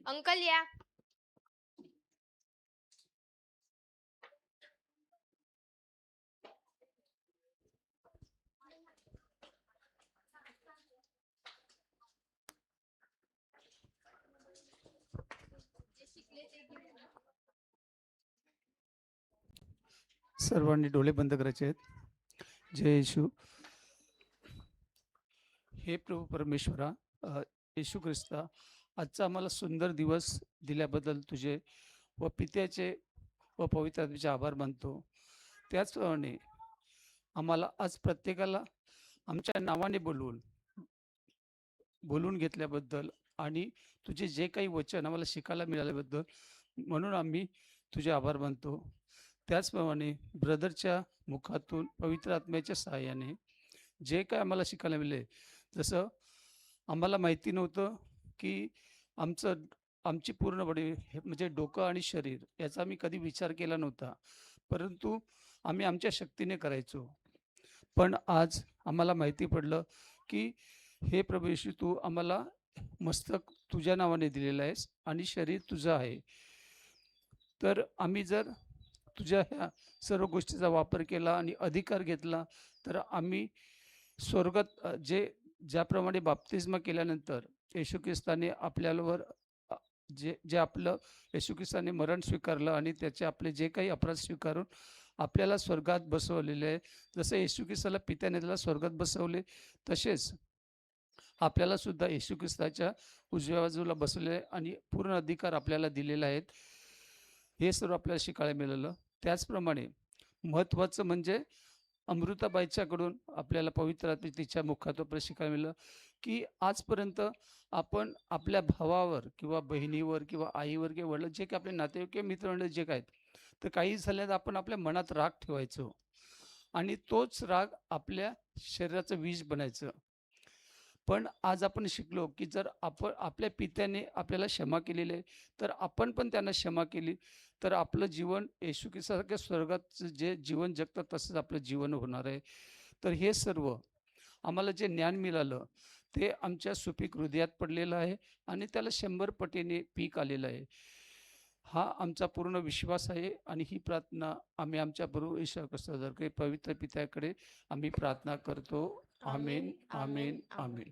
अंकल या सर्वांनी डोळे बंद करायचे आहेत. जय येशू. हे प्रभू परमेश्वरा, येशू ख्रिस्ता, आजचा आम्हाला सुंदर दिवस दिल्याबद्दल तुझे व पित्याचे व पवित्र आत्म्याचे आभार मानतो. त्याचप्रमाणे आम्हाला आज प्रत्येकाला आमच्या नावाने बोलवून घेतल्याबद्दल आणि तुझे जे काही वचन आम्हाला शिकायला मिळाल्याबद्दल म्हणून आम्ही तुझे आभार मानतो. त्याचप्रमाणे ब्रदरच्या मुखातून पवित्र आत्म्याच्या सहाय्याने जे काय आम्हाला शिकायला मिळाले, जसं आम्हाला माहिती नव्हतं की आमची पूर्णपणे म्हणजे डोकं आणि शरीर याचा आम्ही कधी विचार केला नव्हता, परंतु आम्ही आमच्या शक्तीने करायचो. पण आज आम्हाला माहिती पडलं की हे प्रभू येशू, तू आम्हाला मस्तक तुझ्या नावाने दिलेलं आहेस आणि शरीर तुझं आहे. तर आम्ही जर तुझ्या ह्या सर्व गोष्टीचा वापर केला आणि अधिकार घेतला तर आम्ही स्वर्गात ज्याप्रमाणे बाप्तिस्मा केल्यानंतर येशू ख्रिस्ताने आपल्यावर जे आपलं येशू ख्रिस्ताने मरण स्वीकारलं आणि त्याचे आपले जे काही अपराध स्वीकारून आपल्याला स्वर्गात बसवलेले आहे. जसं येशू ख्रिस्ताला पित्याने त्याला स्वर्गात बसवले, तसेच आपल्याला सुद्धा येशू ख्रिस्ताच्या उजव्या बाजूला बसवले आणि पूर्ण अधिकार आपल्याला दिलेले आहेत. हे सर्व आपल्याला शिकायला मिळालं. त्याचप्रमाणे महत्त्वाचं म्हणजे अमृताबाईच्याकडून आपल्याला पवित्र तिच्या मुखातून शिकायला मिळालं की आजपर्यंत आपण आपल्या भावावर किंवा बहिणीवर किंवा आईवर किंवा वडील जे काही आपले नातेवाईक किंवा मित्रमंडळी जे काय, तर काही झालं तर आपण आपल्या मनात राग ठेवायचो आणि तोच राग आपल्या शरीराचं विष बनायचं. पण आज आपण शिकलो की जर आपण आपल्या पित्याने आपल्याला क्षमा केलेली आहे, तर आपण पण त्यांना क्षमा केली तर आपलं जीवन येशू ख्रिस्तासारख्या स्वर्गात जे जीवन जगतं तसंच आपलं जीवन होणार आहे. तर हे सर्व आम्हाला जे ज्ञान मिळालं ते आमच्या सुपीक हृदयात पडलेलं आहे आणि त्याला 100 पटीने पीक आलेलं आहे. हा आमचा पूर्ण विश्वास आहे आणि ही प्रार्थना आम्ही आमच्या प्रभू येशू ख्रिस्तासारखे पवित्र पित्याकडे आम्ही प्रार्थना करतो. आमेन, आमेन, आमेन.